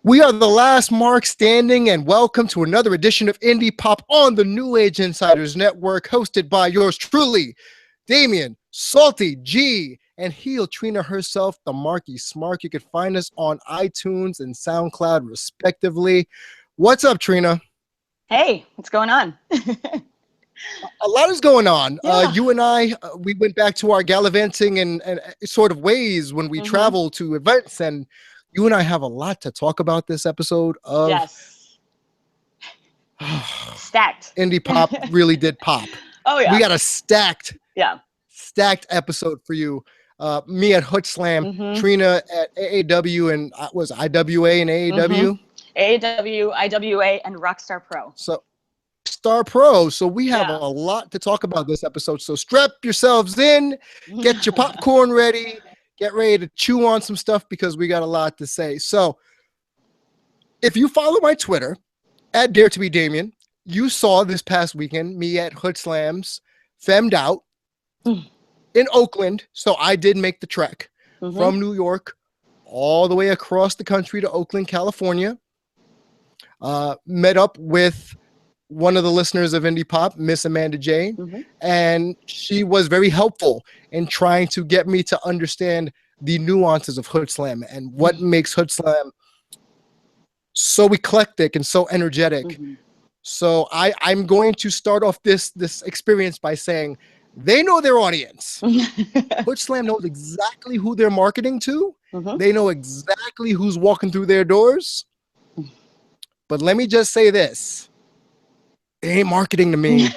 We are the last mark standing, and welcome to another edition of Indie Pop on the New Age Insiders Network, hosted by yours truly, Damian Salty G, and heel Trina herself, the Marky Smark. You can find us on iTunes and SoundCloud, respectively. What's up, Trina? Hey, what's going on? A lot is going on. Yeah. You and I, we went back to our gallivanting and sort of ways when we travel to events, and you and I have a lot to talk about this episode of. Yes. Stacked. Indie Pop really did pop. Oh yeah. We got a stacked episode for you. Me at Hood Slam, Trina at AAW, and was IWA and AAW? AAW, IWA, and Rockstar Pro. So Star Pro. So we have a lot to talk about this episode. So strap yourselves in, get your popcorn ready, get ready to chew on some stuff because we got a lot to say. So if you follow my Twitter at Dare to Be Damien, you saw this past weekend me at Hood Slam's Femmed Out in Oakland. So I did make the trek from New York all the way across the country to Oakland, California. Met up with one of the listeners of Indie Pop, Miss Amanda Jane, and she was very helpful in trying to get me to understand the nuances of Hood Slam and what makes Hood Slam so eclectic and so energetic. So I'm going to start off this experience by saying they know their audience. Hood Slam knows exactly who they're marketing to. They know exactly who's walking through their doors. But let me just say this. They ain't marketing to me.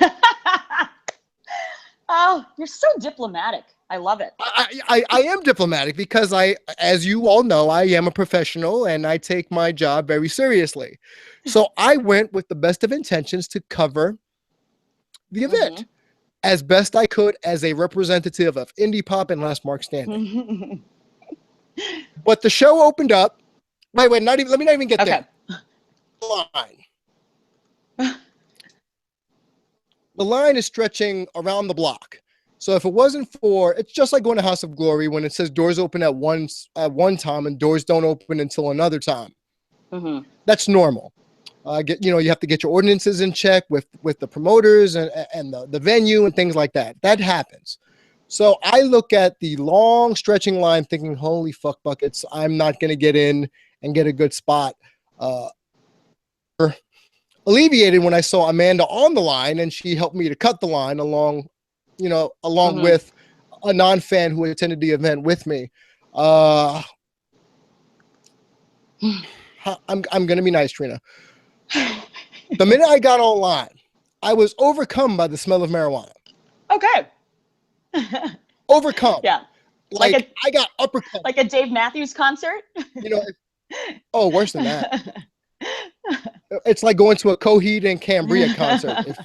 Oh, you're so diplomatic. I love it. I am diplomatic because as you all know, I am a professional and I take my job very seriously. So I went with the best of intentions to cover the event as best I could as a representative of Indie Pop and Last Mark Standing. But the show opened up. Wait, let me not even get there. The line is stretching around the block. So if it wasn't for, it's just like going to House of Glory when it says doors open at one time and doors don't open until another time. That's normal. You have to get your ordinances in check with the promoters and the venue and things like that. That happens. So I look at the long stretching line thinking, holy fuck buckets, I'm not going to get in and get a good spot. Alleviated when I saw Amanda on the line and she helped me to cut the line along with a non-fan who attended the event with me. I'm going to be nice, Trina. The minute I got online, I was overcome by the smell of marijuana. Okay. Overcome. Yeah. I got uppercut. Like a Dave Matthews concert? Worse than that. It's like going to a Coheed and Cambria concert.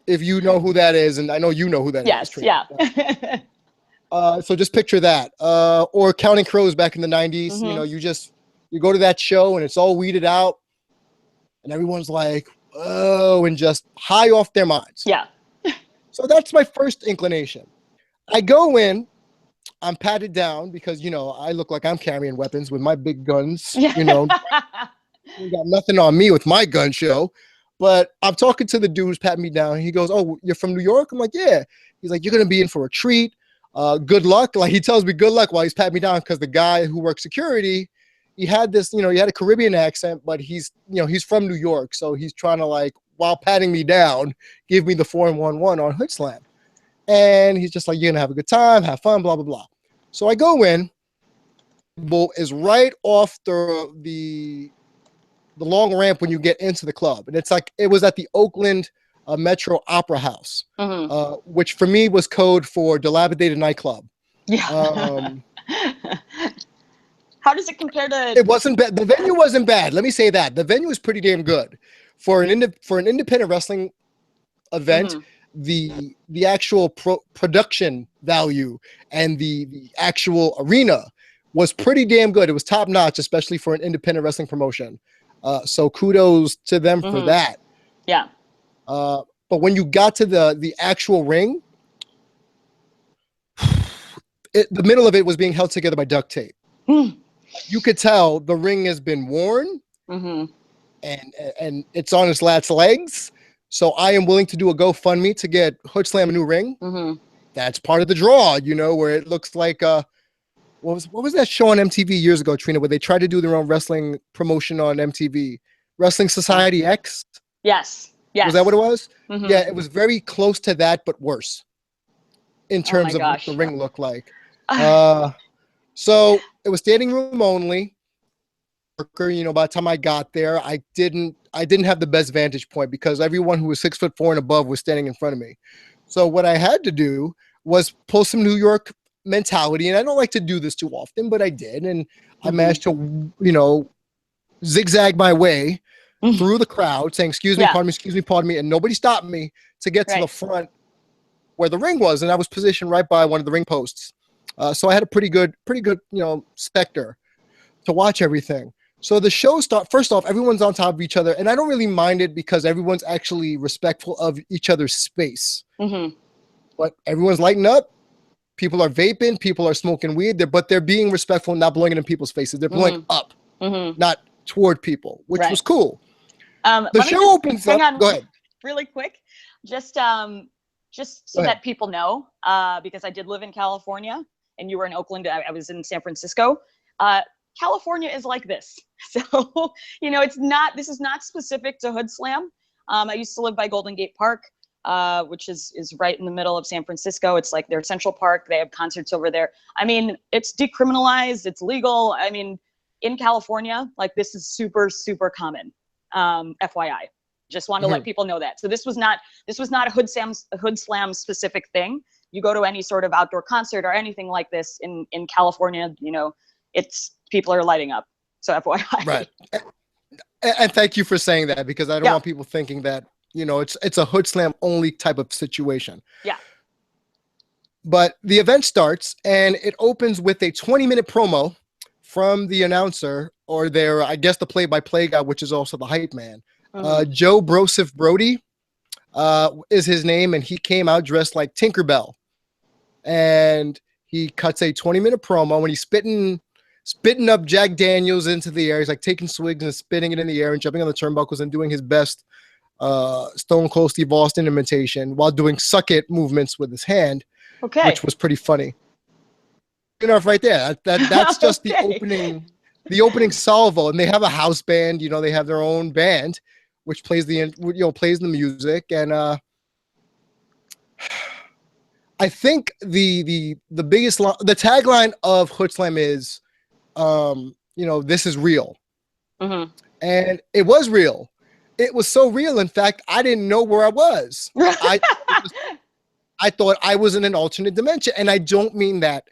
If you know who that is, and I know you know who that is. Yes, Trina. yeah. So just picture that. Or Counting Crows back in the 90s. You go to that show and it's all weeded out and everyone's like, oh, and just high off their minds. Yeah. So that's my first inclination. I go in, I'm patted down because, I look like I'm carrying weapons with my big guns, You got nothing on me with my gun show. But I'm talking to the dude who's patting me down. He goes, oh, you're from New York? I'm like, yeah. He's like, you're going to be in for a treat. Good luck. Like, he tells me good luck while he's patting me down because the guy who works security, he had this, he had a Caribbean accent, but he's from New York. So he's trying to, while patting me down, give me the 411 on Hood Slam. And he's just like, you're going to have a good time, have fun, blah, blah, blah. So I go in. Bull is right off the long ramp when you get into the club. And it's like, it was at the Oakland Metro Opera House, which for me was code for dilapidated nightclub. Yeah. How does it compare to? It wasn't bad. The venue wasn't bad. Let me say that. The venue was pretty damn good. For an independent wrestling event, the actual production value and the actual arena was pretty damn good. It was top notch, especially for an independent wrestling promotion. So kudos to them for that. Yeah. But when you got to the actual ring, the middle of it was being held together by duct tape. you could tell the ring has been worn and it's on its last legs. So I am willing to do a GoFundMe to get Hood Slam a new ring. That's part of the draw, you know, where it looks like what was that show on MTV years ago, Trina, where they tried to do their own wrestling promotion on MTV? Wrestling Society X? Yes. Was that what it was? Yeah, it was very close to that, but worse in terms of what the ring looked like. So it was standing room only. You know, by the time I got there, I didn't have the best vantage point because everyone who was 6'4" and above was standing in front of me. So what I had to do was pull some New York mentality, and I don't like to do this too often, but I did, and I managed to, you know, zigzag my way through the crowd, saying, "Excuse me, pardon me, excuse me, pardon me," and nobody stopped me to get to the front where the ring was, and I was positioned right by one of the ring posts. So I had a pretty good, you know, sector to watch everything. So the show first off, everyone's on top of each other, and I don't really mind it because everyone's actually respectful of each other's space. But everyone's lighting up. People are vaping. People are smoking weed. But they're being respectful and not blowing it in people's faces. They're blowing up, not toward people, which was cool. The show opens up. Go ahead. Really quick, just so that people know, because I did live in California, and you were in Oakland. I was in San Francisco. California is like this. So, you know, this is not specific to Hood Slam. I used to live by Golden Gate Park, which is right in the middle of San Francisco. It's like their Central Park. They have concerts over there. I mean, it's decriminalized. It's legal. I mean, in California, like this is super, super common. FYI, just want to let people know that. So this was not a Hood Slam specific thing. You go to any sort of outdoor concert or anything like this in California, you know, people are lighting up. So FYI. Right. And thank you for saying that, because I don't want people thinking that, you know, it's a Hood Slam only type of situation. Yeah. But the event starts and it opens with a 20-minute promo from the announcer, or their, I guess, the play-by-play guy, which is also the hype man. Joe Broseph Brody is his name, and he came out dressed like Tinkerbell. And he cuts a 20-minute promo and he's spitting up Jack Daniels into the air. He's like taking swigs and spitting it in the air and jumping on the turnbuckles and doing his best Stone Cold Steve Austin imitation while doing suck it movements with his hand, which was pretty funny. Enough right there. That's just the opening salvo, and they have a house band. You know, they have their own band, which plays the music, and I think the biggest the tagline of Hood Slam is, you know, this is real, and it was real. It was so real. In fact, I didn't know where I was. I thought I was in an alternate dimension, and I don't mean that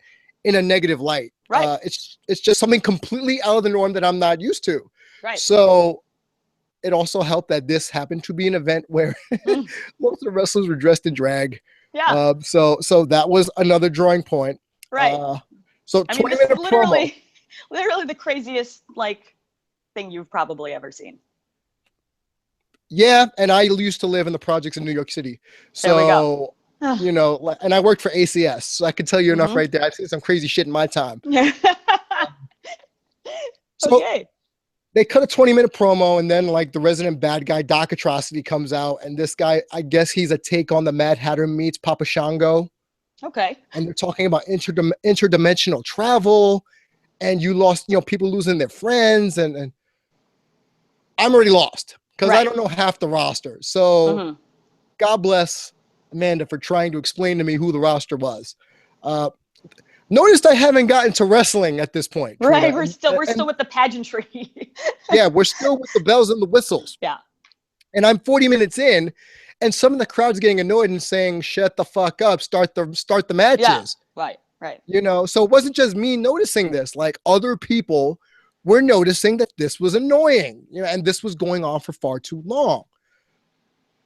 in a negative light. Right. It's just something completely out of the norm that I'm not used to. Right. So it also helped that this happened to be an event where most of the wrestlers were dressed in drag. Yeah. So that was another drawing point. Right. So 20-minute promo. Literally the craziest thing you've probably ever seen. Yeah, and I used to live in the projects in New York City. So there we go. You know, and I worked for ACS, so I can tell you enough right there. I've seen some crazy shit in my time. So they cut a 20-minute promo, and then the resident bad guy, Doc Atrocity, comes out, and this guy, I guess he's a take on the Mad Hatter meets Papa Shango. Okay. And they're talking about interdimensional travel, and people losing their friends, and I'm already lost because I don't know half the roster. So God bless Amanda for trying to explain to me who the roster was. Noticed I haven't gotten to wrestling at this point. Right, we're still with the pageantry. Yeah, we're still with the bells and the whistles. Yeah. And I'm 40 minutes in, and some of the crowd's getting annoyed and saying, "Shut the fuck up! Start the matches." Yeah. Right. You know, so it wasn't just me noticing this. Other people were noticing that this was annoying. You know, and this was going on for far too long.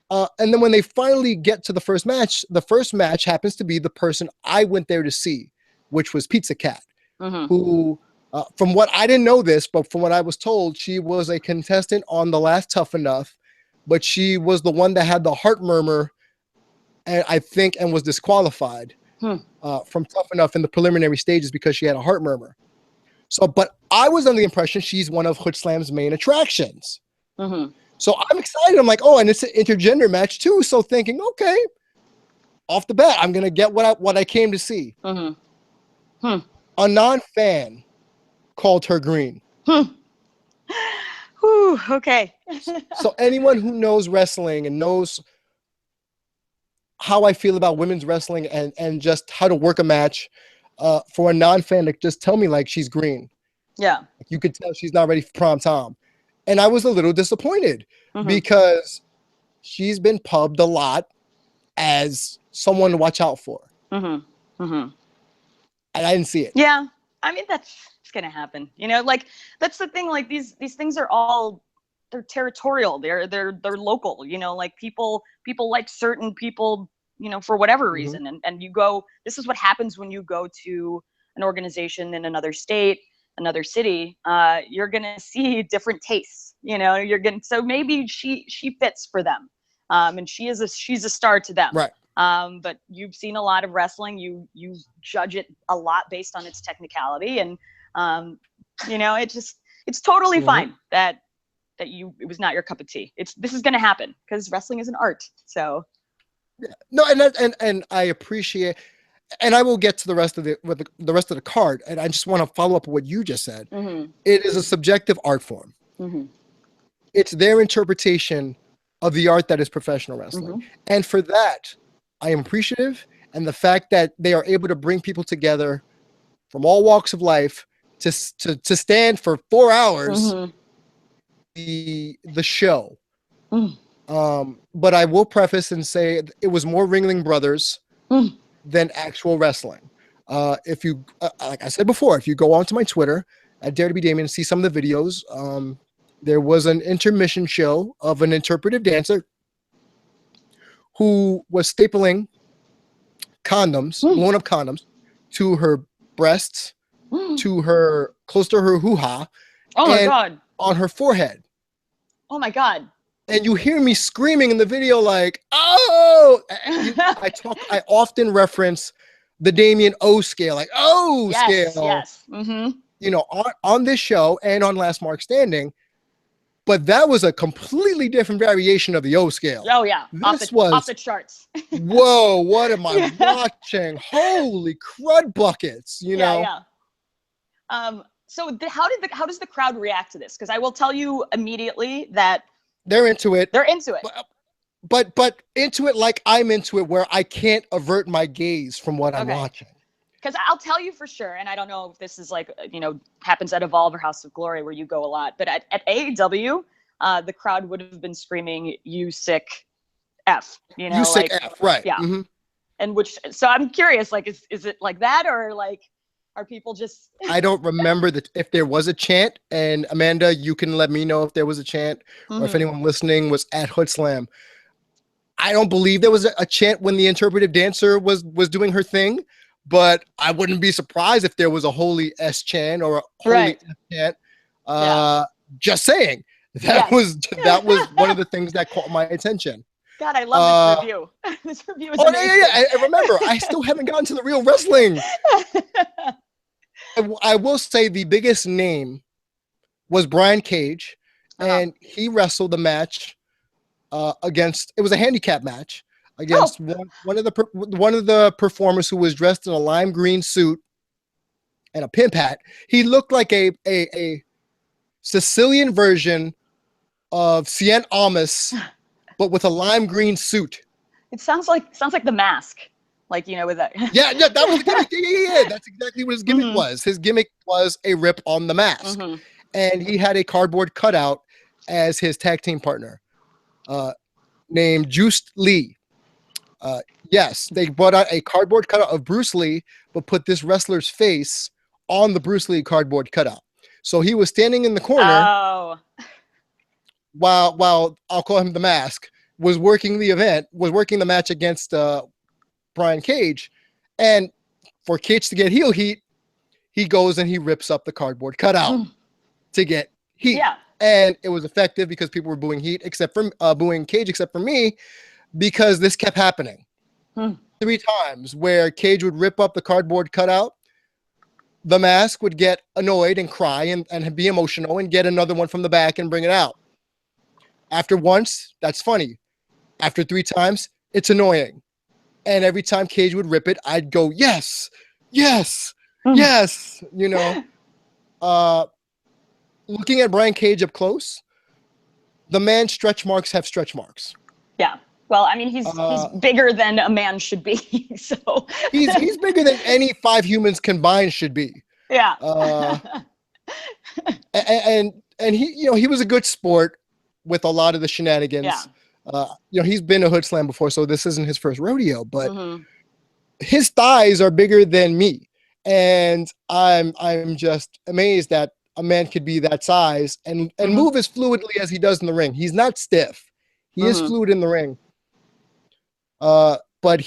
And then when they finally get to the first match happens to be the person I went there to see, which was Pizza Cat, who, from what I didn't know this, but from what I was told, she was a contestant on The Last Tough Enough, but she was the one that had the heart murmur, and was disqualified from Tough Enough in the preliminary stages because she had a heart murmur. So, but I was under the impression she's one of Hood Slam's main attractions. So I'm excited. I'm like, oh, and it's an intergender match too. So thinking, okay, off the bat, I'm gonna get what I came to see. A non-fan called her green. Whew, okay. So anyone who knows wrestling and knows how I feel about women's wrestling and just how to work a match, for a non-fan to just tell me like she's green. Yeah. Like, you could tell she's not ready for prime time. And I was a little disappointed because she's been pubbed a lot as someone to watch out for. And I didn't see it. Yeah. I mean, it's going to happen. You know, like, that's the thing. Like, these things are all, they're territorial. They're local, you know, like people like certain people, you know, for whatever reason. And you go, this is what happens when you go to an organization in another state, another city. You're going to see different tastes, you know, so maybe she fits for them. And she's a star to them. Right. But you've seen a lot of wrestling. You judge it a lot based on its technicality. And, you know, it's totally fine that it was not your cup of tea. This is going to happen because wrestling is an art. So. Yeah. No, and I appreciate, and I will get to the rest of the card. And I just want to follow up on what you just said. It is a subjective art form. It's their interpretation of the art that is professional wrestling. And for that, I am appreciative. And the fact that they are able to bring people together from all walks of life to stand for 4 hours, the show. But I will preface and say it was more Ringling Brothers than actual wrestling. If you, like I said before, if you go onto my Twitter at Dare to Be Damian and see some of the videos, there was an intermission show of an interpretive dancer who was stapling condoms, blown up condoms, to her breasts, to her, close to her hoo-ha. Oh my God. On her forehead. Oh my God. And you hear me screaming in the video like, oh! I often reference the Damian O scale, like, oh, scale. Yes. You know, on this show and on Last Mark Standing. But that was a completely different variation of the O scale. Oh, yeah. This was off the charts. Whoa, what am I watching? Holy crud buckets, you know? Yeah. So how does the crowd react to this? Because I will tell you immediately that they're into it. They're into it. But into it like I'm into it, where I can't avert my gaze from what I'm watching. Because I'll tell you for sure, and I don't know if this is like, you know, happens at Evolve or House of Glory where you go a lot, but at AEW, the crowd would have been screaming, "You sick F," you know, you sick F, right? Yeah. And so I'm curious, like, is it like that, or like, are people just? I don't remember if there was a chant, and Amanda, you can let me know if there was a chant, or if anyone listening was at Hood Slam. I don't believe there was a chant when the interpretive dancer was doing her thing. But I wouldn't be surprised if there was a holy S chant or a holy F chant. Just saying, that was one of the things that caught my attention. God, I love this review. This review is amazing. Yeah. I remember, I still haven't gotten to the real wrestling. I will say the biggest name was Brian Cage, and he wrestled the match against. It was a handicap match. Against one of the performers who was dressed in a lime green suit and a pimp hat. He looked like a Sicilian version of Cien Almas, but with a lime green suit. It sounds like The Mask, like, you know, with that. Yeah, that was the gimmick. Yeah. That's exactly what his gimmick was. His gimmick was a rip on the mask, and he had a cardboard cutout as his tag team partner, named Juiced Lee. Yes, they brought out a cardboard cutout of Bruce Lee, but put this wrestler's face on the Bruce Lee cardboard cutout. So he was standing in the corner while I'll call him the Mask was working the match against Brian Cage. And for Cage to get heel heat, he goes and he rips up the cardboard cutout to get heat. Yeah. And it was effective because people were booing Cage except for me, because this kept happening 3 times where Cage would rip up the cardboard cutout, the mask would get annoyed and cry and be emotional and get another one from the back and bring it out. After once, that's funny. After 3 times, it's annoying. And every time Cage would rip it, I'd go, yes, yes, yes. You know, looking at Brian Cage up close, the man's stretch marks have stretch marks. Yeah. Well, I mean, he's bigger than a man should be. So he's bigger than any 5 humans combined should be. Yeah. And he, you know, he was a good sport with a lot of the shenanigans. Yeah. You know, he's been to Hood Slam before, so this isn't his first rodeo, but his thighs are bigger than me. And I'm just amazed that a man could be that size and move as fluidly as he does in the ring. He's not stiff. He is fluid in the ring. But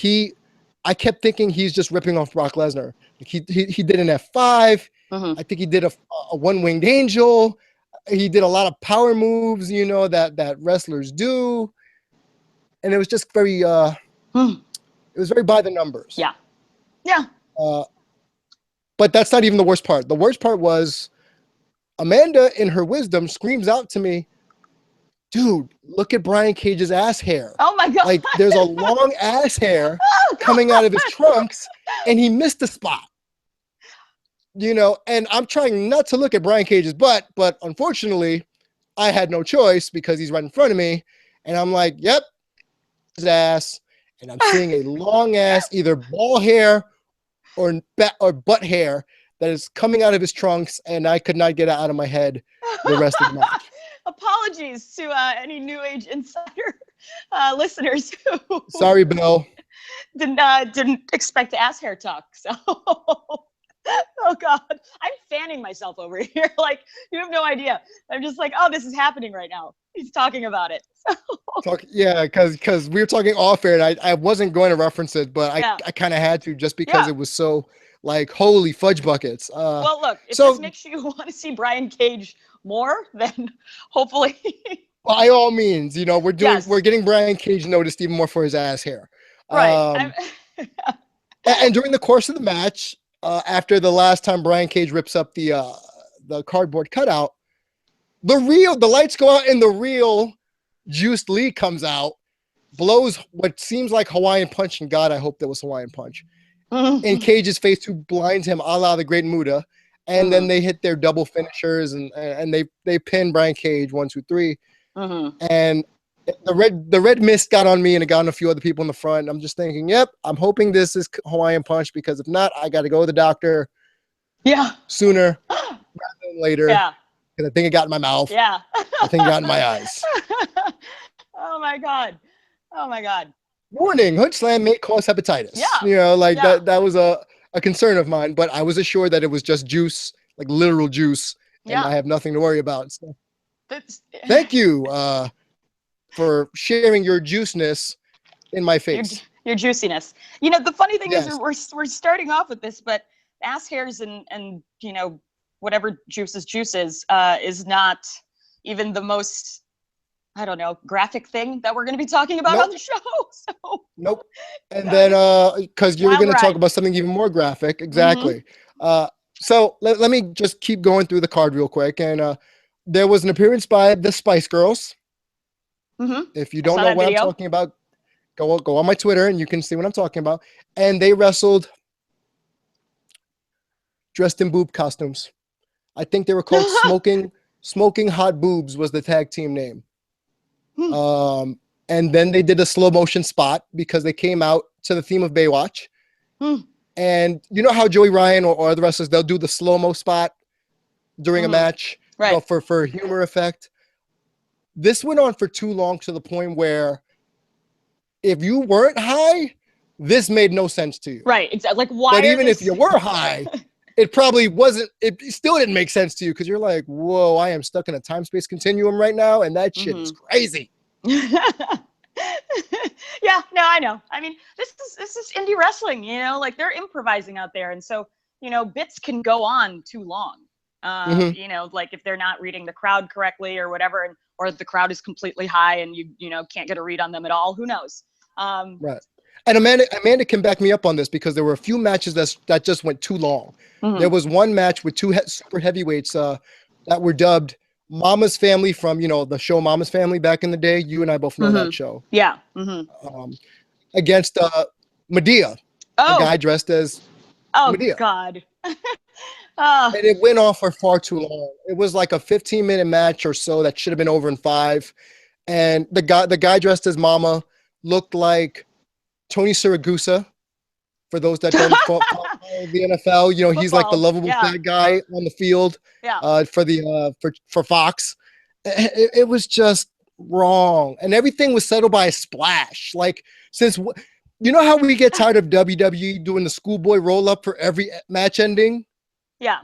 I kept thinking he's just ripping off Brock Lesnar. He did an F5. I think he did a one-winged angel. He did a lot of power moves, you know, that wrestlers do. And it was just very, it was very by the numbers. Yeah. Yeah. But that's not even the worst part. The worst part was Amanda, in her wisdom, screams out to me, dude, look at Brian Cage's ass hair. Oh my God. Like there's a long ass hair coming out of his trunks and he missed the spot. You know, and I'm trying not to look at Brian Cage's butt, but unfortunately I had no choice because he's right in front of me. And I'm like, yep, his ass. And I'm seeing a long ass, either ball hair or butt hair that is coming out of his trunks. And I could not get it out of my head the rest of the match. Apologies to any New Age Insider listeners who sorry, Bill. Didn't expect ass hair talk. So, oh God, I'm fanning myself over here. Like you have no idea. I'm just like, oh, this is happening right now. He's talking about it. Yeah, because we were talking off air, and I wasn't going to reference it, but I kind of had to just because it was so like holy fudge buckets. Well, look, if this makes you want to see Brian Cage more, then hopefully by all means, you know, we're getting Brian Cage noticed even more for his ass hair. Right. And during the course of the match, after the last time Brian Cage rips up the cardboard cutout, the lights go out and the real Juiced Lee comes out, blows what seems like Hawaiian Punch, and God, I hope that was Hawaiian Punch, in Cage's face to blind him a la the Great Muta. And then they hit their double finishers and they pin Brian Cage 1, 2, 3. And the red mist got on me and it got on a few other people in the front. I'm just thinking, yep, I'm hoping this is Hawaiian Punch because if not, I got to go to the doctor. Yeah. Sooner rather than later. Yeah. Because I think it got in my mouth. Yeah. I think it got in my eyes. Oh my God. Oh my God. Warning: Hood Slam may cause hepatitis. Yeah. You know, like that was a concern of mine, but I was assured that it was just juice, like literal juice, and I have nothing to worry about. So thank you for sharing your juiceness in my face. Your juiciness. You know, the funny thing is we're starting off with this, but ass hairs and you know, whatever juice is not even the most, I don't know, graphic thing that we're going to be talking about on the show. So. Nope. And then, because you were going to talk about something even more graphic. Exactly. So let me just keep going through the card real quick. And there was an appearance by the Spice Girls. If you don't know what I'm talking about, go on my Twitter and you can see what I'm talking about. And they wrestled dressed in boob costumes. I think they were called Smoking Hot Boobs was the tag team name. And then they did a slow motion spot because they came out to the theme of Baywatch. And you know how Joey Ryan or other wrestlers, they'll do the slow-mo spot during a match for humor effect. This went on for too long to the point where if you weren't high, this made no sense to you. Right. Exactly. Like why? But even if you were high, it probably wasn't, it still didn't make sense to you because you're like, whoa, I am stuck in a time-space continuum right now. And that shit is crazy. Yeah, no, I know. I mean, this is indie wrestling, you know, like they're improvising out there. And so, you know, bits can go on too long. You know, like if they're not reading the crowd correctly or whatever, or the crowd is completely high and you know, can't get a read on them at all. Who knows? Right. And Amanda can back me up on this because there were a few matches that just went too long. Mhm. There was one match with two super heavyweights that were dubbed Mama's Family from, the show Mama's Family back in the day. You and I both know that show. Yeah. Against Medea, a guy dressed as Medea. God. And it went on for far too long. It was like a 15-minute match or so that should have been over in 5. And the guy dressed as Mama looked like Tony Siragusa. For those that don't follow the NFL, he's like the lovable fat guy on the field. For Fox. It was just wrong, and everything was settled by a splash. Like, since how we get tired of WWE doing the schoolboy roll up for every match ending. Yeah.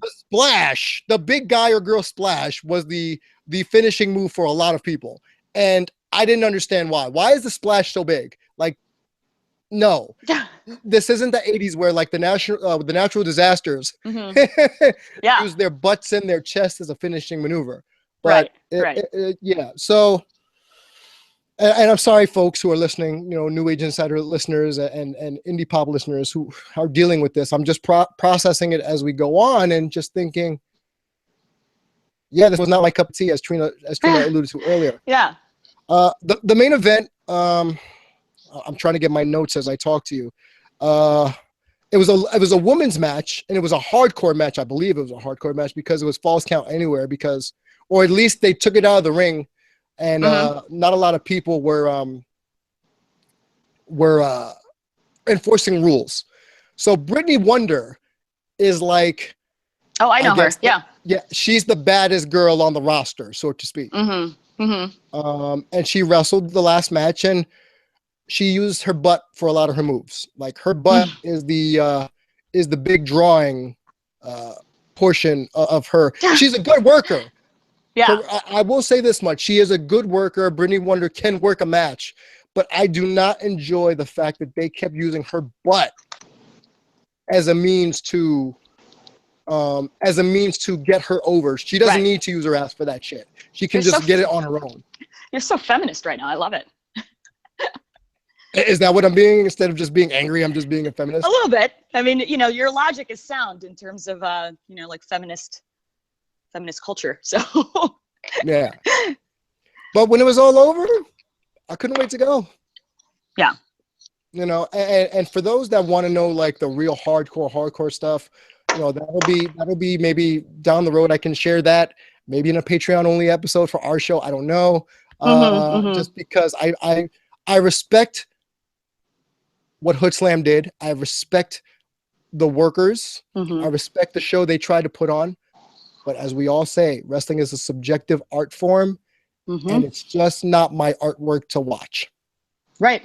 The splash, the big guy or girl splash, was the finishing move for a lot of people, and I didn't understand why. Why is the splash so big? Like, no, this isn't the 80s where like the natural disasters use their butts and their chests as a finishing maneuver. But right. Yeah. So, and I'm sorry, folks who are listening, New Age Insider listeners and indie pop listeners who are dealing with this. I'm just processing it as we go on and just thinking, yeah, this was not my cup of tea, as Trina alluded to earlier. Yeah. The main event. I'm trying to get my notes as I talk to you. It was a women's match, and it was a hardcore match. I believe it was a hardcore match because it was Falls Count Anywhere, or at least they took it out of the ring, and not a lot of people were enforcing rules. So Brittany Wonder is like, oh, I know her. Yeah, she's the baddest girl on the roster, so to speak. And she wrestled the last match, and she used her butt for a lot of her moves. Like, her butt is the big drawing portion of her. She's a good worker. Yeah. So I will say this much. She is a good worker. Brittany Wonder can work a match, but I do not enjoy the fact that they kept using her butt as a means to get her over. She doesn't need to use her ass for that shit. She can just get it on her own. You're so feminist right now. I love it. Is that what I'm being? Instead of just being angry, I'm just being a feminist? A little bit. I mean, your logic is sound in terms of, like feminist culture. So. Yeah. But when it was all over, I couldn't wait to go. Yeah. And for those that want to know, like, the real hardcore stuff, that'll be maybe down the road. I can share that maybe in a Patreon only episode for our show. I don't know. Just because I respect what Hood Slam did. I respect the workers. I respect the show they tried to put on. But as we all say, wrestling is a subjective art form, and it's just not my artwork to watch. Right.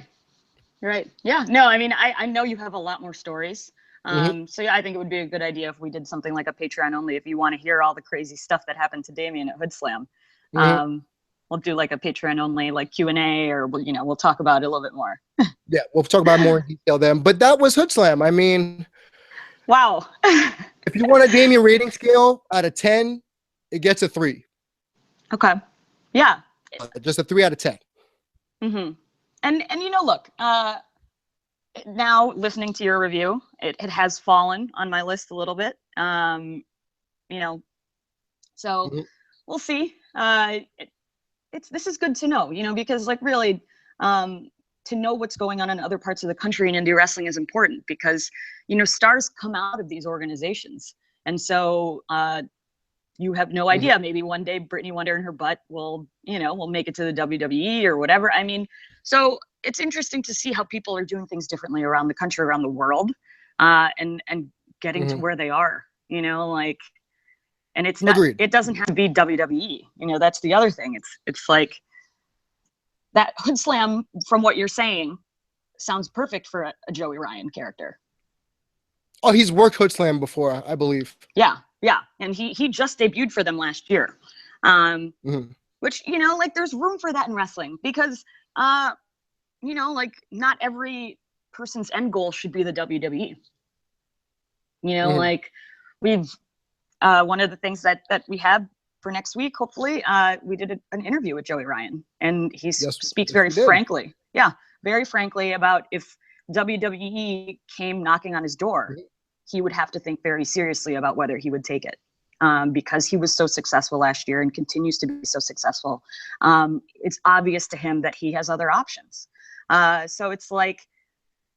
Yeah. No, I mean, I know you have a lot more stories. So yeah, I think it would be a good idea if we did something like a Patreon only. If you want to hear all the crazy stuff that happened to Damian at Hood Slam, we'll do like a Patreon only, like Q&A, or we'll talk about it a little bit more. Yeah, we'll talk about more in detail then. But that was Hood Slam. I mean, wow. If you want a Damian rating scale out of 10, it gets a 3. Okay. Yeah. Just a 3 out of 10. And look, now listening to your review, it has fallen on my list a little bit. So we'll see. This is good to know, because like really, to know what's going on in other parts of the country in indie wrestling is important because, stars come out of these organizations. And so you have no idea. Maybe one day Brittany Wonder and her butt will make it to the WWE or whatever. I mean, so it's interesting to see how people are doing things differently around the country, around the world, and getting to where they are, and it's not, it doesn't have to be WWE. That's the other thing. It's like that Hood Slam, from what you're saying, sounds perfect for a Joey Ryan character. Oh, he's worked Hood Slam before, I believe. Yeah. And he just debuted for them last year. Which, there's room for that in wrestling because, not every person's end goal should be the WWE. We've, one of the things that we have for next week, hopefully, we did an interview with Joey Ryan, and he speaks very frankly. Yeah, very frankly about if WWE came knocking on his door, he would have to think very seriously about whether he would take it. Because he was so successful last year and continues to be so successful. It's obvious to him that he has other options. So it's like,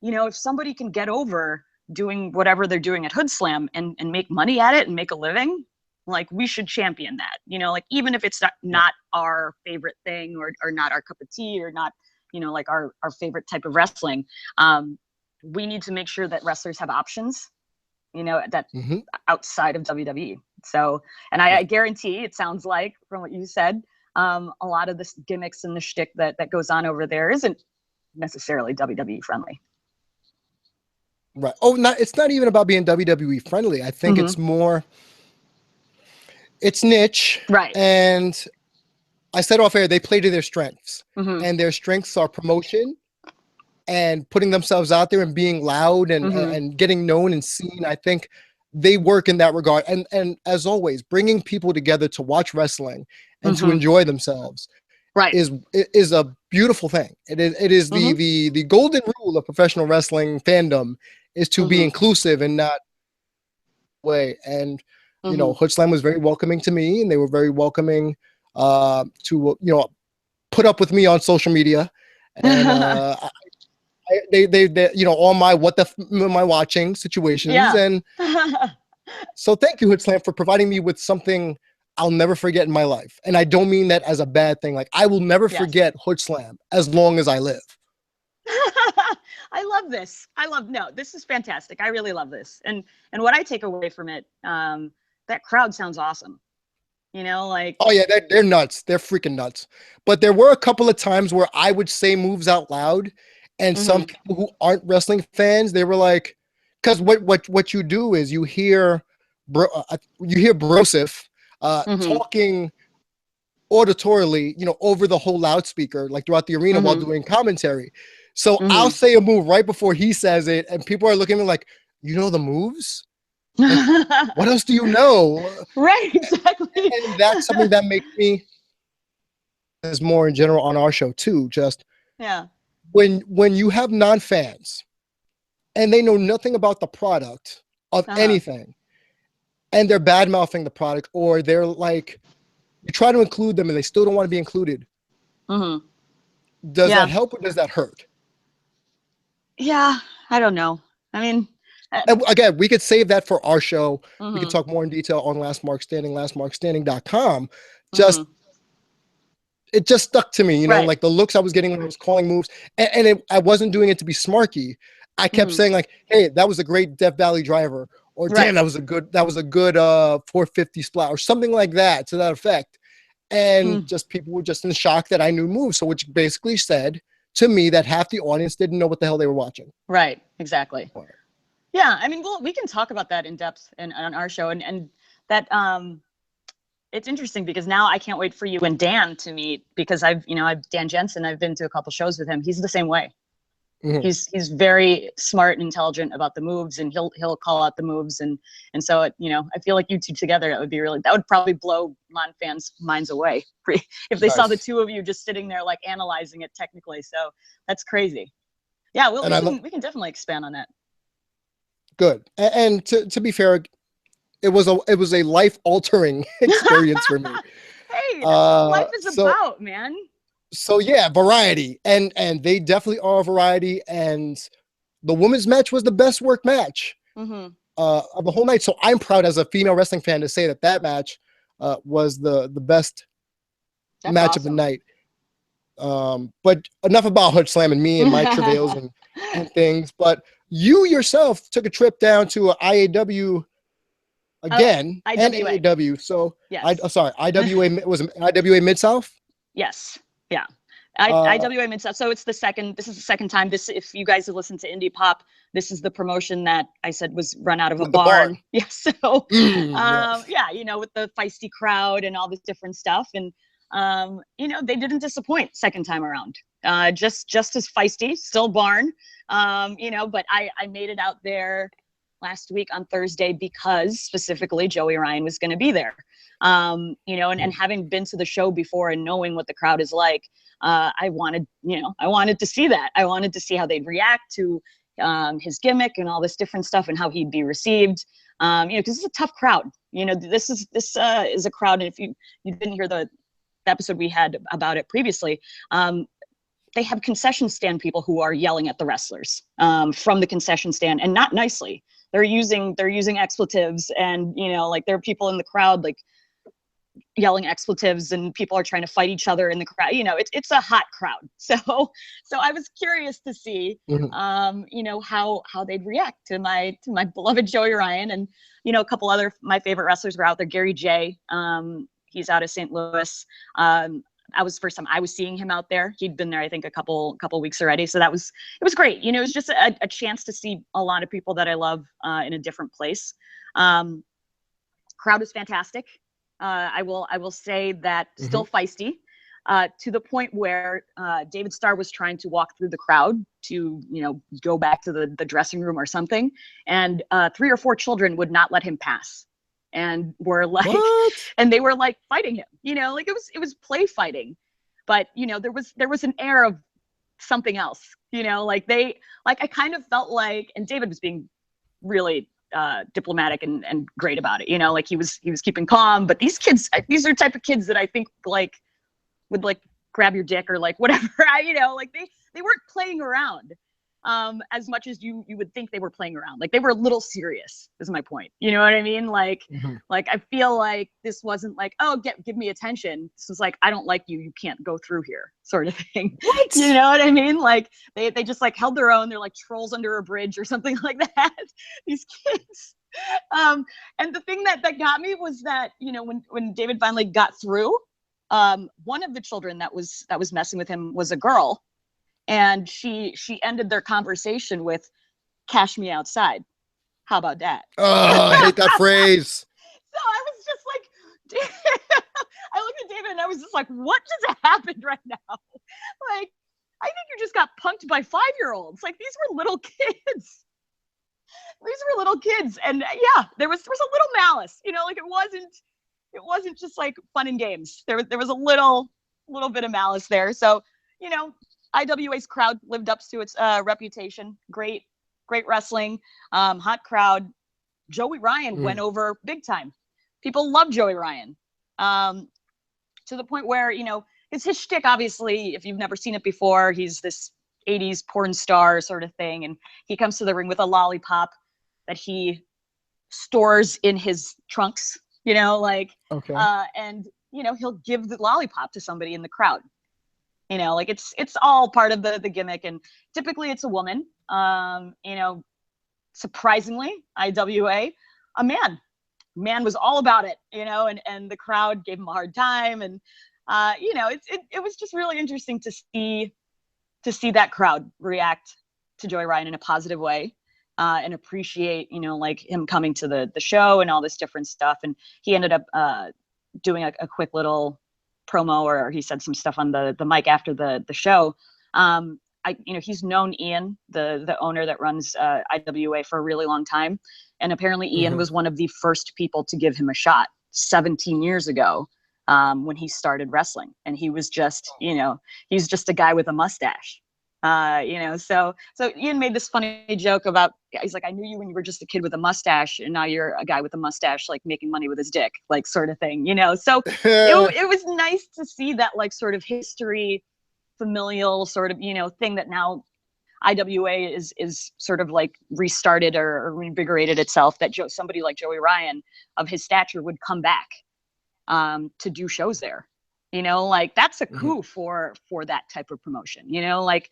if somebody can get over doing whatever they're doing at Hood Slam and make money at it and make a living, like, we should champion that, like, even if it's not our favorite thing or not our cup of tea or not, like our favorite type of wrestling. We need to make sure that wrestlers have options, that outside of WWE. So, and I guarantee, it sounds like from what you said, a lot of the gimmicks and the shtick that goes on over there isn't necessarily WWE friendly. Right. Oh, it's not even about being WWE friendly. I think it's more, it's niche. Right. And I said off air, they play to their strengths, and their strengths are promotion and putting themselves out there and being loud and getting known and seen. I think they work in that regard. And as always, bringing people together to watch wrestling and to enjoy themselves is a beautiful thing. It is the golden rule of professional wrestling fandom is to be inclusive and not way. And, Hood Slam was very welcoming to me, and they were very welcoming to, put up with me on social media. And they all my am I watching situations. And so thank you, Hood Slam, for providing me with something I'll never forget in my life. And I don't mean that as a bad thing. Like, I will never forget Hood Slam as long as I live. I love this. This is fantastic. I really love this. And what I take away from it, that crowd sounds awesome. Like, oh yeah, they're nuts. They're freaking nuts. But there were a couple of times where I would say moves out loud, and some people who aren't wrestling fans, they were like, because what you do is you hear Broseph talking auditorily, over the whole loudspeaker, like throughout the arena while doing commentary. So I'll say a move right before he says it, and people are looking at me like, you know the moves? Like, what else do you know? Right, exactly. And that's something that makes me, as more in general on our show too, just when you have non-fans and they know nothing about the product of anything, and they're bad-mouthing the product, or they're like, you try to include them and they still don't want to be included. Does that help or does that hurt? Yeah, I don't know. I mean, again, we could save that for our show. We could talk more in detail on Last Mark Standing, lastmarkstanding.com. It just stuck to me, like the looks I was getting when I was calling moves, and I wasn't doing it to be smarky. I kept saying like, "Hey, that was a great Death Valley driver," or "Damn, that was a good 450 splat," or something like that to that effect. And just people were just in shock that I knew moves. So which basically said to me that half the audience didn't know what the hell they were watching. Right. Exactly. Yeah. I mean, we can talk about that in depth on our show, and that, it's interesting because now I can't wait for you and Dan to meet, because I've Dan Jensen, I've been to a couple shows with him. He's the same way. He's very smart and intelligent about the moves, and he'll call out the moves. And so, I feel like you two together, that would probably blow non-fans' minds away if they saw the two of you just sitting there, like, analyzing it technically. So that's crazy. Yeah. We can definitely expand on that. Good. And to be fair, it was a life-altering experience for me. Hey, life is about, man. So yeah, variety, and they definitely are a variety. And the women's match was the best work match of the whole night. So I'm proud as a female wrestling fan to say that match was the best match of the night. But enough about Hood Slam and me and my travails and things. But you yourself took a trip down to IAW again, and AAW. So yes. IWA was IWA Mid-South? Yes. Yeah. IWA Mid-South. So this is the second time. If you guys have listened to Indie Pop, this is the promotion that I said was run out of a barn. Yeah. So, yes. yeah, with the feisty crowd and all this different stuff. And, they didn't disappoint second time around. Just as feisty, still barn, but I made it out there last week on Thursday because specifically Joey Ryan was going to be there. You know, and having been to the show before and knowing what the crowd is like, I wanted to see that. I wanted to see how they'd react to his gimmick and all this different stuff and how he'd be received. You know, because it's a tough crowd. You know, this is a crowd, and if you didn't hear the episode we had about it previously, they have concession stand people who are yelling at the wrestlers from the concession stand, and not nicely. They're using expletives, and you know, like there are people in the crowd like yelling expletives, and people are trying to fight each other in the crowd. You know, it's a hot crowd. So I was curious to see, you know, how they'd react to my beloved Joey Ryan, and you know, a couple other my favorite wrestlers were out there. Gary J, he's out of St. Louis. First time I was seeing him out there. He'd been there, I think, a couple weeks already. So it was great. You know, it was just a chance to see a lot of people that I love in a different place. Crowd was fantastic. I will say that still feisty, to the point where David Starr was trying to walk through the crowd to, you know, go back to the dressing room or something. And 3 or 4 children would not let him pass. And were like, what? And they were like fighting him, you know, like it was play fighting, but you know, there was an air of something else, you know, like I kind of felt like, and David was being really diplomatic and great about it, you know, like he was keeping calm, but these are the type of kids that I think like would like grab your dick or like whatever, you know, like they weren't playing around. As much as you would think they were playing around, like they were a little serious is my point. You know what I mean? Like, like I feel like this wasn't like, oh, give me attention. This was like, I don't like you. You can't go through here sort of thing. What? You know what I mean? Like they just like held their own. They're like trolls under a bridge or something like that. These kids. And the thing that got me was that, you know, when David finally got through, one of the children that was messing with him was a girl. And she ended their conversation with "Cash me outside." How about that? Oh, I hate that phrase. So I was just like, I looked at David and I was just like, what just happened right now? Like, I think you just got punked by 5-year-olds. Like, these were little kids. And yeah, there was a little malice, you know, like it wasn't just like fun and games. There was a little bit of malice there. So, you know, IWA's crowd lived up to its reputation. Great wrestling, hot crowd. Joey Ryan went over big time. People love Joey Ryan, to the point where, you know, it's his shtick. Obviously, if you've never seen it before, he's this 80s porn star sort of thing, and he comes to the ring with a lollipop that he stores in his trunks. You know, like, and you know, he'll give the lollipop to somebody in the crowd. You know, like it's all part of the gimmick, and typically it's a woman. You know, surprisingly, IWA, a man was all about it. You know, and the crowd gave him a hard time, and you know, it was just really interesting to see that crowd react to Joey Ryan in a positive way, and appreciate, you know, like him coming to the show and all this different stuff. And he ended up doing a quick little promo, or he said some stuff on the mic after the show. You know, he's known Ian, the owner that runs IWA, for a really long time, and apparently Ian was one of the first people to give him a shot 17 years ago, when he started wrestling, and he was just, you know, he's just a guy with a mustache. You know, so Ian made this funny joke about, he's like, I knew you when you were just a kid with a mustache, and now you're a guy with a mustache, like making money with his dick, like sort of thing, you know? So it was nice to see that, like, sort of history, familial sort of, you know, thing that now IWA is sort of like restarted or reinvigorated itself, that somebody like Joey Ryan of his stature would come back to do shows there. You know, like that's a coup for that type of promotion. You know, like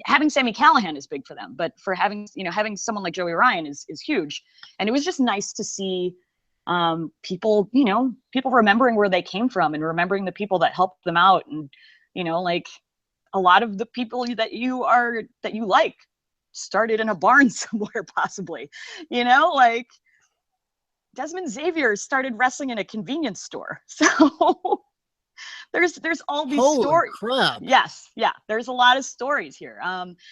having Sami Callihan is big for them, but for having someone like Joey Ryan is huge. And it was just nice to see people, you know, people remembering where they came from and remembering the people that helped them out. And, you know, like a lot of the people that you like started in a barn somewhere, possibly, you know, like Desmond Xavier started wrestling in a convenience store. So there's all these stories. Crap. Yes. Yeah. There's a lot of stories here.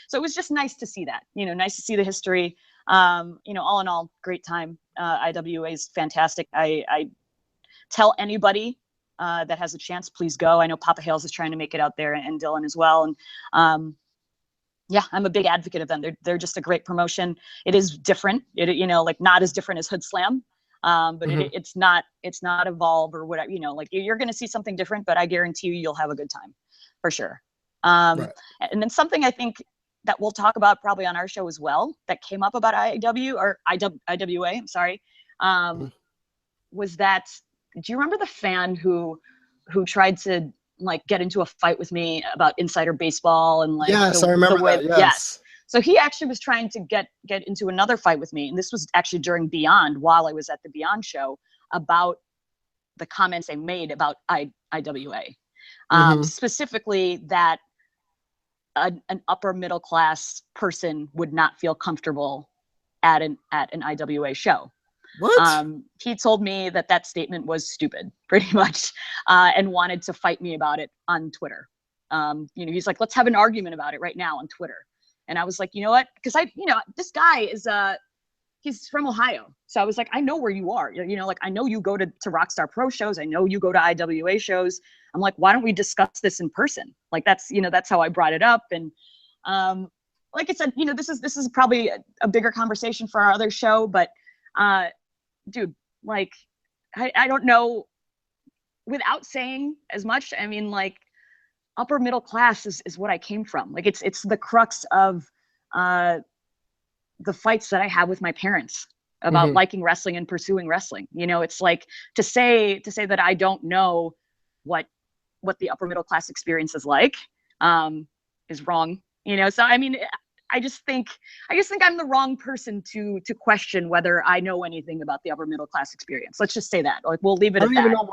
So it was just nice to see that, you know, nice to see the history. You know, all in all, great time. IWA is fantastic. To tell anybody that has a chance, please go. I know Papa Hales is trying to make it out there, and Dylan as well. And yeah, I'm a big advocate of them. They're just a great promotion. It is different, like not as different as Hood Slam, but it's not Evolve or whatever. Like you're going to see something different, but I guarantee you'll have a good time for sure. And then something I think that we'll talk about probably on our show as well that came up about IWA. I'm sorry, was that. Do you remember the fan who tried to like get into a fight with me about insider baseball and like I remember that. Yes. So he actually was trying to get into another fight with me, and this was actually during Beyond, while I was at the Beyond show, about the comments I made about IWA, specifically that an upper middle class person would not feel comfortable at an IWA show. What? He told me that statement was stupid, pretty much, and wanted to fight me about it on Twitter. He's like, let's have an argument about it right now on Twitter. And I was like, you know what? Because this guy is, he's from Ohio. So I was like, I know where you are. Like I know you go to Rockstar Pro shows. I know you go to IWA shows. I'm like, why don't we discuss this in person? Like that's how I brought it up. And like I said, this is probably a bigger conversation for our other show, but dude, like, I don't know, without saying as much, I mean, like, upper middle class is what I came from. Like, it's the crux of the fights that I have with my parents about liking wrestling and pursuing wrestling. It's like to say that I don't know what the upper middle class experience is like is wrong. So I mean, I just think I'm the wrong person to question whether I know anything about the upper middle class experience. Let's just say that. Like, we'll leave it at that. I don't even know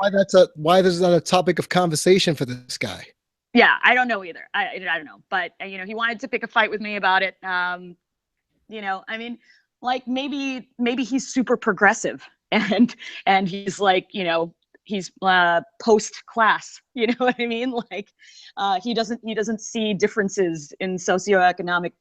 why this is not a topic of conversation for this guy. Yeah, I don't know either. I don't know, but he wanted to pick a fight with me about it. I mean, like maybe he's super progressive and he's like, he's post class, you know what I mean? Like he doesn't see differences in socioeconomic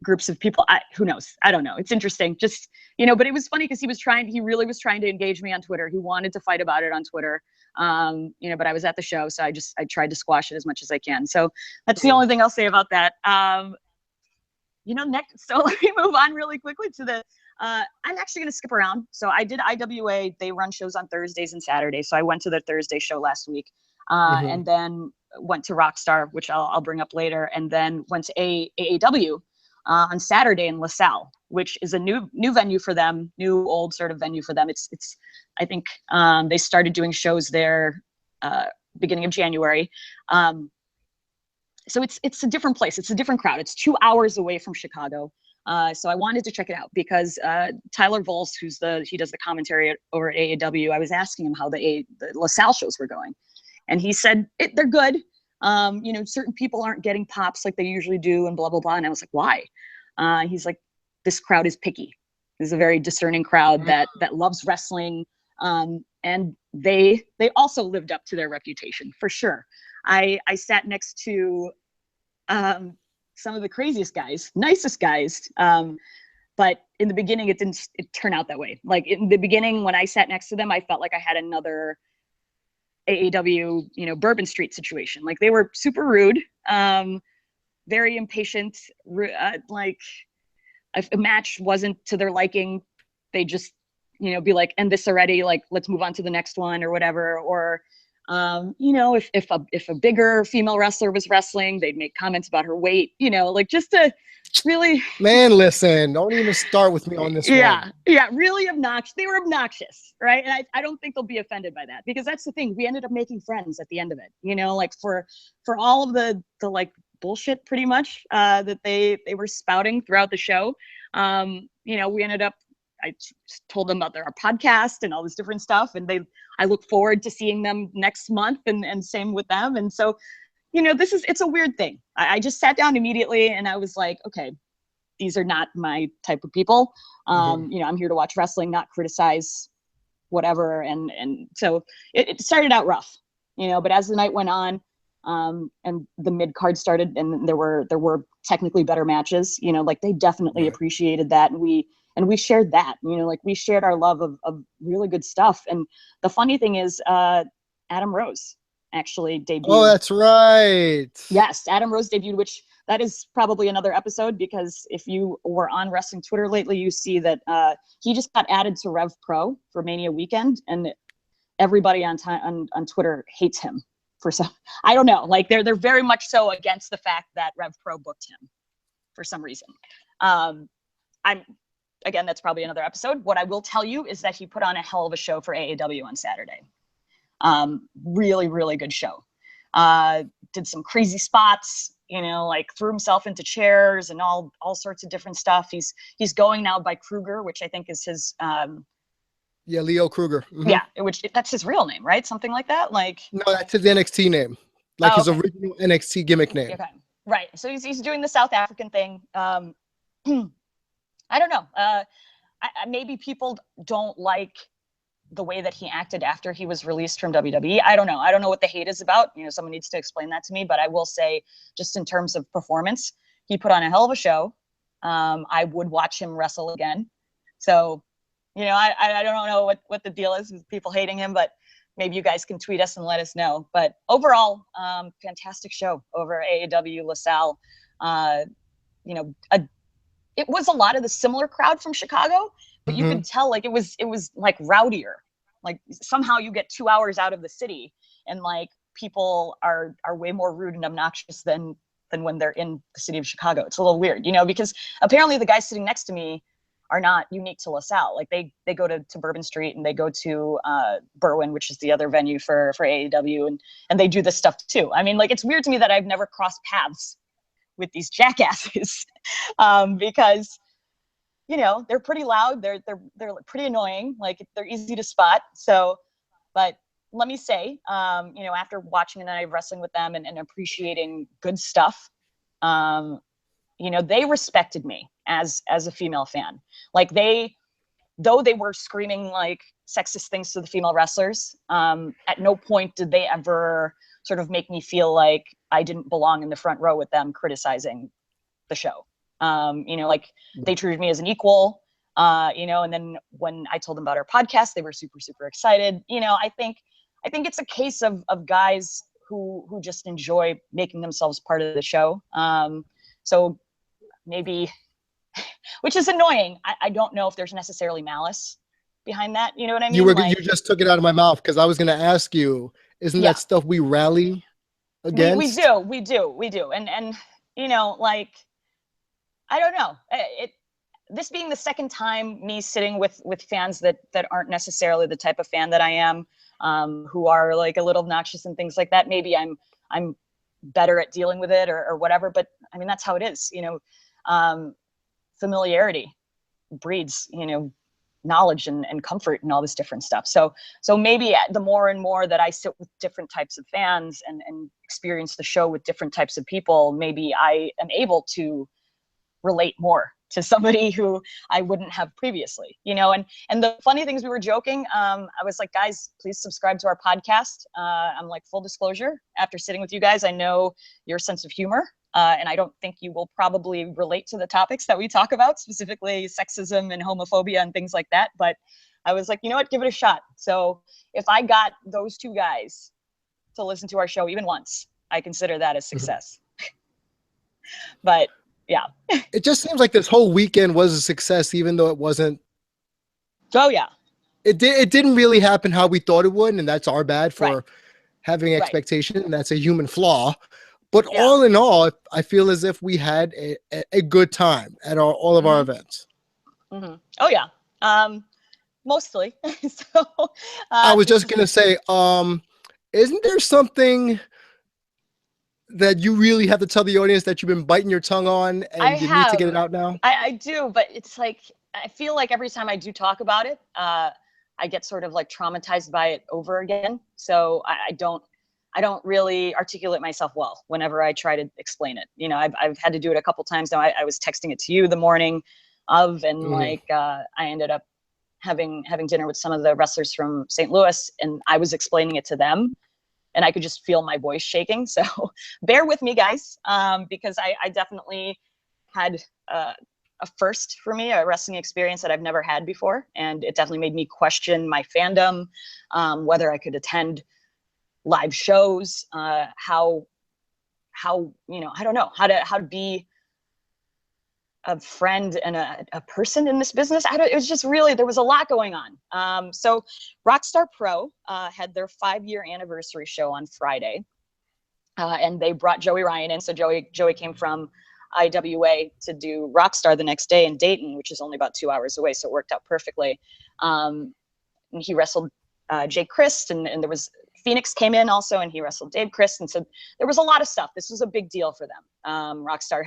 groups of people. Who knows? I don't know. It's interesting. Just, but it was funny because he really was trying to engage me on Twitter. He wanted to fight about it on Twitter. But I was at the show, so I tried to squash it as much as I can. So that's the only thing I'll say about that. Next, so let me move on really quickly to the, I'm actually going to skip around. So I did IWA. They run shows on Thursdays and Saturdays. So I went to the Thursday show last week, and then went to Rockstar, which I'll bring up later, and then went to AAW on Saturday in LaSalle, which is a new venue for them, new old sort of venue for them. It's I think they started doing shows there beginning of January. So it's a different place. It's a different crowd. It's 2 hours away from Chicago. So I wanted to check it out because Tyler Volz, he does the commentary over at AAW, I was asking him how the LaSalle shows were going. And he said, they're good. Certain people aren't getting pops like they usually do and blah, blah, blah. And I was like, why? He's like, this crowd is picky. This is a very discerning crowd that loves wrestling. And they also lived up to their reputation for sure. I sat next to some of the craziest guys, nicest guys. But in the beginning, it didn't turn out that way. Like in the beginning, when I sat next to them, I felt like I had another AAW, Bourbon Street situation. Like they were super rude, very impatient. Like if a match wasn't to their liking, they just, be like, end this already. Like, let's move on to the next one or whatever. Or, if a bigger female wrestler was wrestling, they'd make comments about her weight, like just to really. Man, listen, don't even start with me on this one. Yeah, really obnoxious. They were obnoxious, right? And I don't think they'll be offended by that because that's the thing. We ended up making friends at the end of it, like for all of the like bullshit pretty much that they were spouting throughout the show. We ended up, I told them about our podcast and all this different stuff. And I look forward to seeing them next month and same with them. And so, it's a weird thing. I just sat down immediately and I was like, okay, these are not my type of people. I'm here to watch wrestling, not criticize whatever. And so it started out rough, but as the night went on, and the mid card started and there were technically better matches, like they definitely appreciated that. And we and we shared that, like we shared our love of really good stuff. And the funny thing is, Adam Rose actually debuted. Oh, that's right. Yes, Adam Rose debuted, which that is probably another episode, because if you were on wrestling Twitter lately, you see that he just got added to Rev Pro for Mania weekend, and everybody on Twitter hates him for some, I don't know, like they're very much so against the fact that Rev Pro booked him for some reason. Again, that's probably another episode. What I will tell you is that he put on a hell of a show for AAW on Saturday. Really, really good show. Did some crazy spots, like threw himself into chairs and all sorts of different stuff. He's going now by Kruger, which I think is his yeah, Leo Kruger. Mm-hmm. Yeah, that's his real name, right? Something like that. Like, no, that's his NXT name, like his original NXT gimmick name. Okay, right. So he's doing the South African thing. I don't know. Maybe people don't like the way that he acted after he was released from WWE. I don't know. I don't know what the hate is about. Someone needs to explain that to me. But I will say, just in terms of performance, he put on a hell of a show. I would watch him wrestle again. So, I don't know what the deal is with people hating him, but maybe you guys can tweet us and let us know. But overall, fantastic show over AAW LaSalle. It was a lot of the similar crowd from Chicago, but you could tell like it was like rowdier. Like somehow you get 2 hours out of the city, and like people are way more rude and obnoxious than when they're in the city of Chicago. It's a little weird, because apparently the guys sitting next to me are not unique to LaSalle. Like they go to Bourbon Street, and they go to Berwyn, which is the other venue for AAW, and they do this stuff too. I mean, like it's weird to me that I've never crossed paths with these jackasses because they're pretty loud, they're pretty annoying, like they're easy to spot. So, but let me say, after watching a night of wrestling with them and appreciating good stuff, they respected me as a female fan. Like though they were screaming like sexist things to the female wrestlers, at no point did they ever sort of make me feel like I didn't belong in the front row with them criticizing the show. Like they treated me as an equal, and then when I told them about our podcast, they were super, super excited. I think it's a case of guys who just enjoy making themselves part of the show. So maybe, which is annoying. I don't know if there's necessarily malice behind that. You know what I mean? You just took it out of my mouth, because I was going to ask you, isn't that stuff we rally against? We do. And like, I don't know. This being the second time me sitting with fans that aren't necessarily the type of fan that I am, who are like a little obnoxious and things like that. Maybe I'm better at dealing with it or whatever. But I mean, that's how it is. Familiarity breeds, knowledge and comfort and all this different stuff. So maybe the more and more that I sit with different types of fans and experience the show with different types of people, maybe I am able to relate more to somebody who I wouldn't have previously, and the funny things, we were joking. I was like, guys, please subscribe to our podcast. I'm like, full disclosure, after sitting with you guys, I know your sense of humor. And I don't think you will probably relate to the topics that we talk about, specifically sexism and homophobia and things like that. But I was like, you know what, give it a shot. So if I got those two guys to listen to our show even once, I consider that a success. But yeah. It just seems like this whole weekend was a success, even though it wasn't. Oh, yeah. It didn't really happen how we thought it would, and that's our bad for having expectation. And that's a human flaw. But all in all, I feel as if we had a good time at all of our events. Oh, yeah. Mostly. So I was just going to say, isn't there something that you really have to tell the audience that you've been biting your tongue on and you need to get it out now? I do, but it's like, I feel like every time I do talk about it, I get sort of like traumatized by it over again. So I don't really articulate myself well whenever I try to explain it. I've had to do it a couple times now. I was texting it to you the morning of, and I ended up having dinner with some of the wrestlers from St. Louis, and I was explaining it to them, and I could just feel my voice shaking. So bear with me, guys, because I definitely had a first for me, a wrestling experience that I've never had before. And it definitely made me question my fandom, whether I could attend live shows, how, you know, I don't know, how to be a friend and a person in this business. It was just really, there was a lot going on. So Rockstar Pro had their 5-year anniversary show on Friday. And they brought Joey Ryan in. So Joey came from IWA to do Rockstar the next day in Dayton, which is only about 2 hours away. So it worked out perfectly. And he wrestled Jake Christ, and there was Phoenix came in also, and he wrestled Dave Christ. And so there was a lot of stuff. This was a big deal for them. Rockstar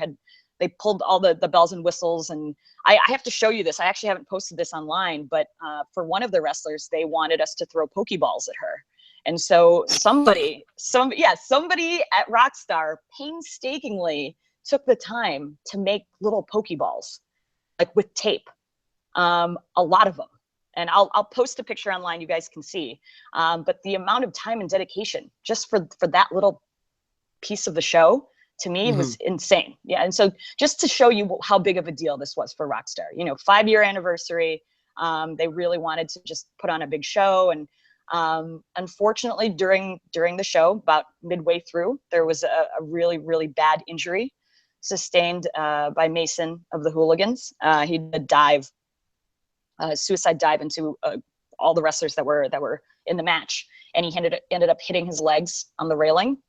they pulled all the bells and whistles. And I have to show you this. I actually haven't posted this online, but for one of the wrestlers, they wanted us to throw Pokeballs at her. And so somebody at Rockstar painstakingly took the time to make little Pokeballs, like with tape, a lot of them. And I'll post a picture online, you guys can see. But the amount of time and dedication just for that little piece of the show, to me, was insane. Yeah, and so just to show you how big of a deal this was for Rockstar, you know, 5-year anniversary. They really wanted to just put on a big show. And unfortunately, during the show, about midway through, there was a really, really bad injury sustained by Mason of the Hooligans. He did a suicide dive into all the wrestlers that were in the match, and he ended up hitting his legs on the railing.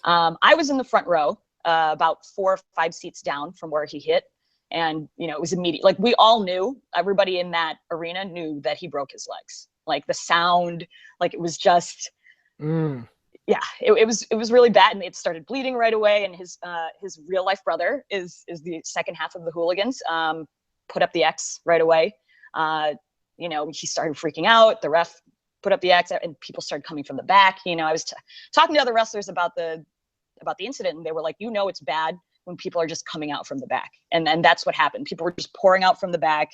I was in the front row, about 4 or 5 seats down from where he hit. And, you know, it was immediate. Like, we all knew, everybody in that arena knew that he broke his legs. Like, the sound, like, it was just, yeah, it was really bad. And it started bleeding right away. And his real life brother is the second half of the Hooligans, put up the X right away. You know, he started freaking out. The ref put up the X, and people started coming from the back. You know, I was talking to other wrestlers about the incident, and they were like, you know, it's bad when people are just coming out from the back. And that's what happened. People were just pouring out from the back,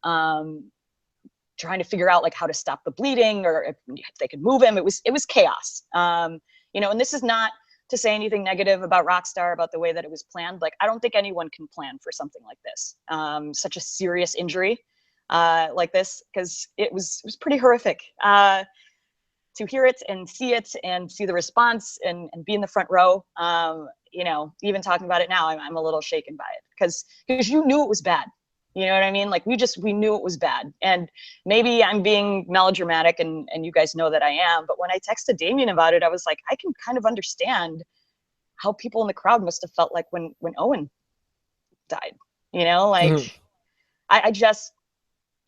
trying to figure out like how to stop the bleeding, or if they could move him. It was chaos. You know, and this is not to say anything negative about Rockstar, about the way that it was planned. Like, I don't think anyone can plan for something like this, such a serious injury like this, because it was pretty horrific. To hear it and see the response and be in the front row, you know, even talking about it now, I'm a little shaken by it, because you knew it was bad. You know what I mean? Like, we knew it was bad. And maybe I'm being melodramatic, and you guys know that I am, but when I texted Damian about it, I was like, I can kind of understand how people in the crowd must have felt like when Owen died, you know, like,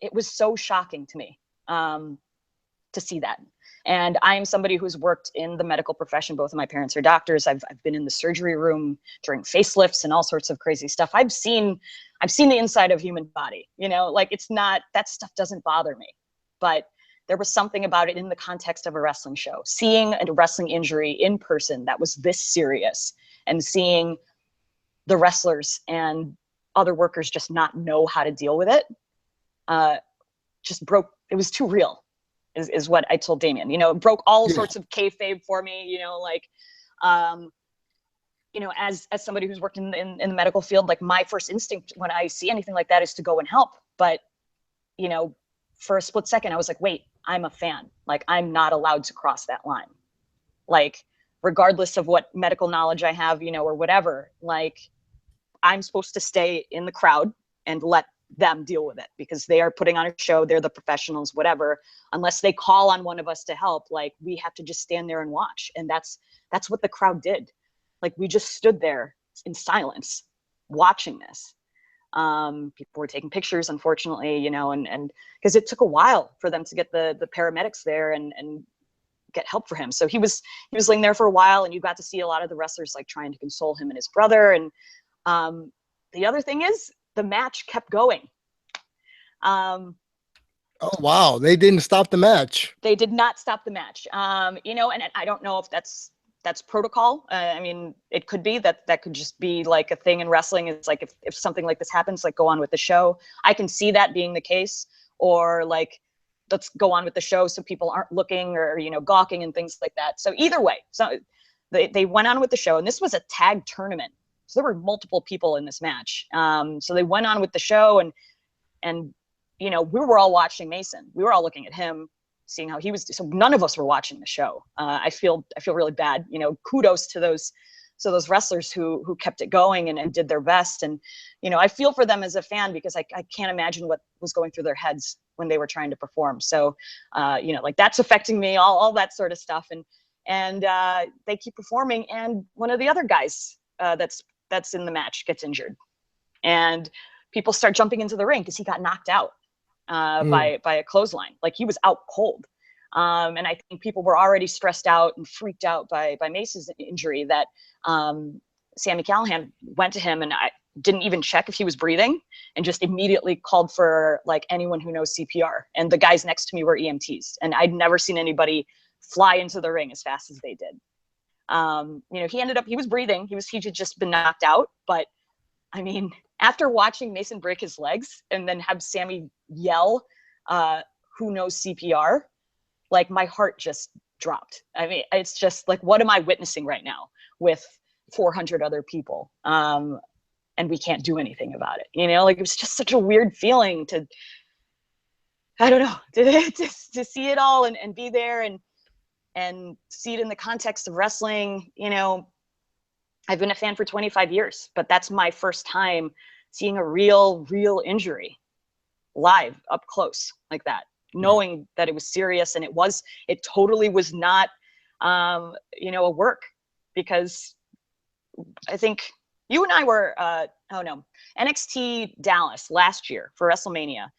it was so shocking to me, to see that. And I am somebody who's worked in the medical profession. Both of my parents are doctors. I've been in the surgery room during facelifts and all sorts of crazy stuff. I've seen the inside of human body, you know, like, it's not, that stuff doesn't bother me, but there was something about it in the context of a wrestling show, seeing a wrestling injury in person that was this serious, and seeing the wrestlers and other workers just not know how to deal with it. Just broke, it was too real. Is what I told Damian. You know, it broke all sorts of kayfabe for me, you know, like, you know, as somebody who's worked in the medical field, like, my first instinct when I see anything like that is to go and help. But, you know, for a split second, I was like, wait, I'm a fan. Like, I'm not allowed to cross that line. Like, regardless of what medical knowledge I have, you know, or whatever, like, I'm supposed to stay in the crowd and let them deal with it, because they are putting on a show. They're the professionals, whatever. Unless they call on one of us to help, like, we have to just stand there and watch. And that's what the crowd did. Like, we just stood there in silence watching this. People were taking pictures, unfortunately, you know, and because it took a while for them to get the paramedics there and get help for him. So he was laying there for a while, and you got to see a lot of the wrestlers like trying to console him and his brother. And the other thing is, the match kept going. Oh, wow. They didn't stop the match. They did not stop the match. You know, and I don't know if that's protocol. I mean, it could be that could just be like a thing in wrestling. It's like, if something like this happens, like, go on with the show. I can see that being the case, or like, let's go on with the show so people aren't looking or, you know, gawking and things like that. So either way, so they went on with the show, and this was a tag tournament. So there were multiple people in this match. So they went on with the show, and you know, we were all watching Mason. We were all looking at him, seeing how he was. So none of us were watching the show. I feel really bad. You know, kudos to those wrestlers who kept it going and did their best. And you know, I feel for them as a fan, because I can't imagine what was going through their heads when they were trying to perform. So you know, like, that's affecting me, all that sort of stuff. And they keep performing, and one of the other guys that's in the match gets injured, and people start jumping into the ring because he got knocked out by a clothesline. Like, he was out cold. And I think people were already stressed out and freaked out by Mace's injury, that Sami Callihan went to him and I didn't even check if he was breathing, and just immediately called for, like, anyone who knows CPR. And the guys next to me were EMTs, and I'd never seen anybody fly into the ring as fast as they did. You know, he was breathing. He had just been knocked out. But I mean, after watching Mason break his legs and then have Sami yell, who knows CPR, like, my heart just dropped. I mean, it's just like, what am I witnessing right now with 400 other people? And we can't do anything about it. You know, like, it was just such a weird feeling to, I don't know, to see it all and be there and see it in the context of wrestling. You know, I've been a fan for 25 years, but that's my first time seeing a real injury live up close like that, knowing that it was serious. And it totally was not, you know, a work, because I think you and I were, NXT Dallas last year for WrestleMania,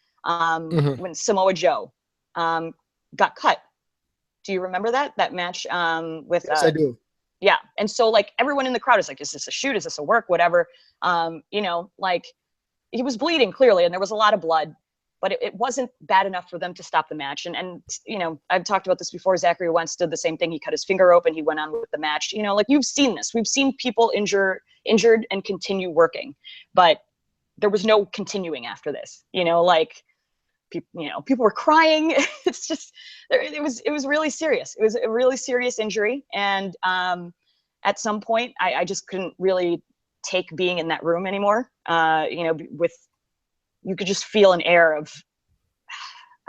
when Samoa Joe got cut. Do you remember that match with? Yes, I do. Yeah, and so, like, everyone in the crowd is like, "Is this a shoot? Is this a work? Whatever." You know, like, he was bleeding clearly, and there was a lot of blood, but it wasn't bad enough for them to stop the match. And you know, I've talked about this before. Zachary Wentz did the same thing. He cut his finger open. He went on with the match. You know, like, you've seen this. We've seen people injured and continue working, but there was no continuing after this. You know, like, people were crying. It's just, it was really serious. It was a really serious injury. And at some point, I just couldn't really take being in that room anymore. You know, you could just feel an air of,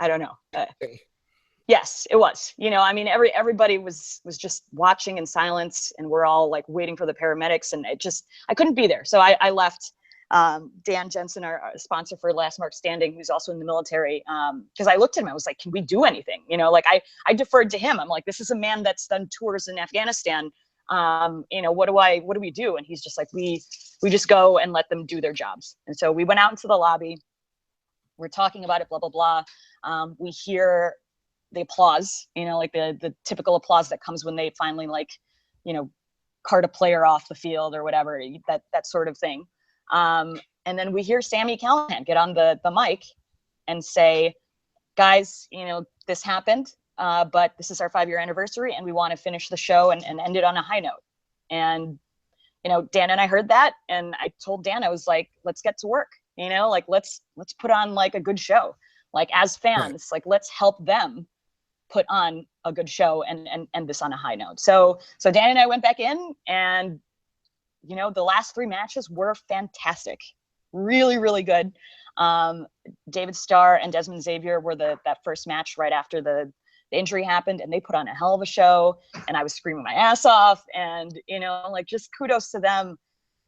I don't know. Yes, it was. You know, I mean, everybody was just watching in silence, and we're all, like, waiting for the paramedics, and I couldn't be there. So I left. Dan Jensen, our sponsor for Last Mark Standing, who's also in the military, because I looked at him, I was like, can we do anything? You know, like, I deferred to him. I'm like, this is a man that's done tours in Afghanistan. You know, what do we do? And he's just like, we just go and let them do their jobs. And so we went out into the lobby. We're talking about it, blah, blah, blah. We hear the applause, you know, like the typical applause that comes when they finally, like, you know, cart a player off the field or whatever, that sort of thing. And then we hear Sami Callihan get on the mic and say, guys, you know, this happened, but this is our 5-year anniversary, and we want to finish the show and end it on a high note. And, you know, Dan and I heard that, and I told Dan, I was like, let's get to work, you know, like, let's put on, like, a good show. Like, as fans, like, let's help them put on a good show and end this on a high note. So Dan and I went back in, and you know, the last 3 matches were fantastic. Really, really good. David Starr and Desmond Xavier were that first match right after the injury happened, and they put on a hell of a show, and I was screaming my ass off. And, you know, like, just kudos to them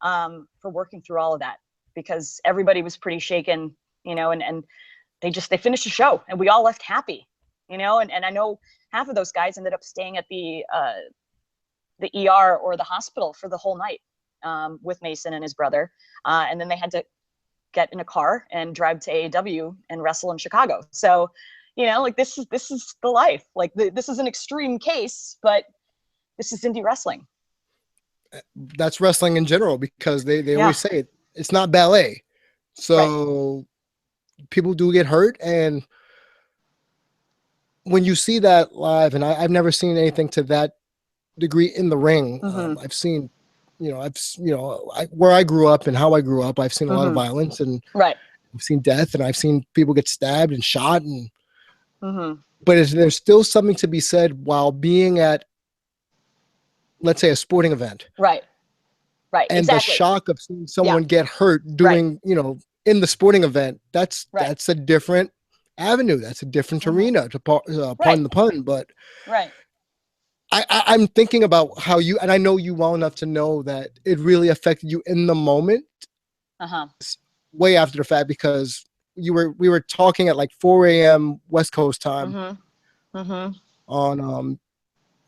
for working through all of that, because everybody was pretty shaken, you know, and they finished the show, and we all left happy, you know, and I know half of those guys ended up staying at the ER or the hospital for the whole night. With Mason and his brother, and then they had to get in a car and drive to AEW and wrestle in Chicago. So, you know, like, this is the life. Like, this is an extreme case, but this is indie wrestling. That's wrestling in general, because they always say it's not ballet. So people do get hurt, and when you see that live, and I've never seen anything to that degree in the ring. I've seen. You know, where I grew up and how I grew up, I've seen a lot of violence, and I've seen death, and I've seen people get stabbed and shot, and but there's still something to be said while being at, let's say, a sporting event, Right. And the Exactly. shock of seeing someone Yeah. get hurt Right. doing, you know, in the sporting event, that's Right. a different avenue. That's a different arena, to Right. pardon the pun. But Right. I'm thinking about how you, and I know you well enough to know that it really affected you in the moment, Uh-huh. way after the fact, because we were talking at like 4 a.m. West Coast time on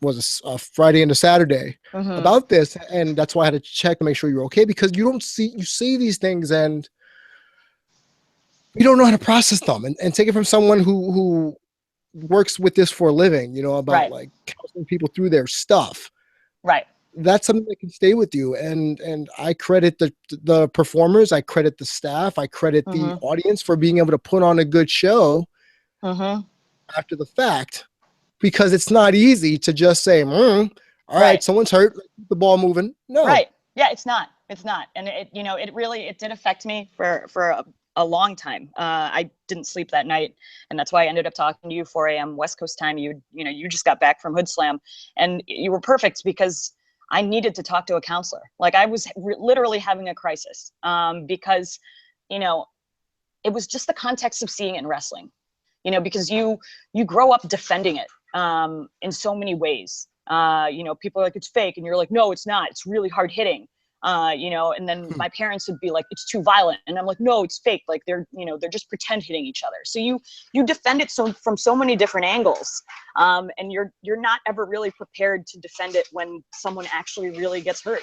was a Friday into Saturday about this, and that's why I had to check to make sure you're okay, because you see these things and you don't know how to process them, and take it from someone who works with this for a living, you know, about Right. like counseling people through their stuff. Right. That's something that can stay with you, and I credit the performers, I credit the staff, I credit the audience for being able to put on a good show after the fact, because it's not easy to just say, all right, someone's hurt, let's keep the ball moving. No. Right. Yeah, it's not. It's not. And it, you know, it really, it did affect me for a long time. I didn't sleep that night, and that's why I ended up talking to you 4 a.m. West Coast time. You know, you just got back from Hood Slam, and you were perfect because I needed to talk to a counselor. Like I was literally having a crisis, because, you know, it was just the context of seeing it in wrestling, you know, because you grow up defending it in so many ways. You know, people are like, it's fake, and you're like, no, it's not. It's really hard hitting. You know, and then my parents would be like, it's too violent, and I'm like, no, it's fake. Like they're, you know, they're just pretend hitting each other. So you defend it from so many different angles, and you're not ever really prepared to defend it when someone actually really gets hurt.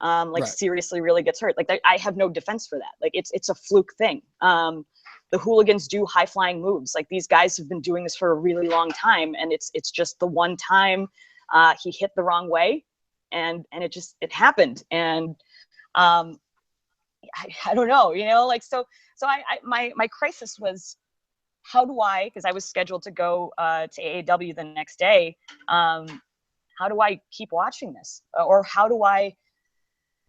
Like seriously really gets hurt. Like I have no defense for that. Like it's a fluke thing. The hooligans do high flying moves. Like these guys have been doing this for a really long time, and it's just the one time he hit the wrong way, and it happened. And I don't know, you know, like so my crisis was, how do I, because I was scheduled to go to AAW the next day, how do I keep watching this, or how do I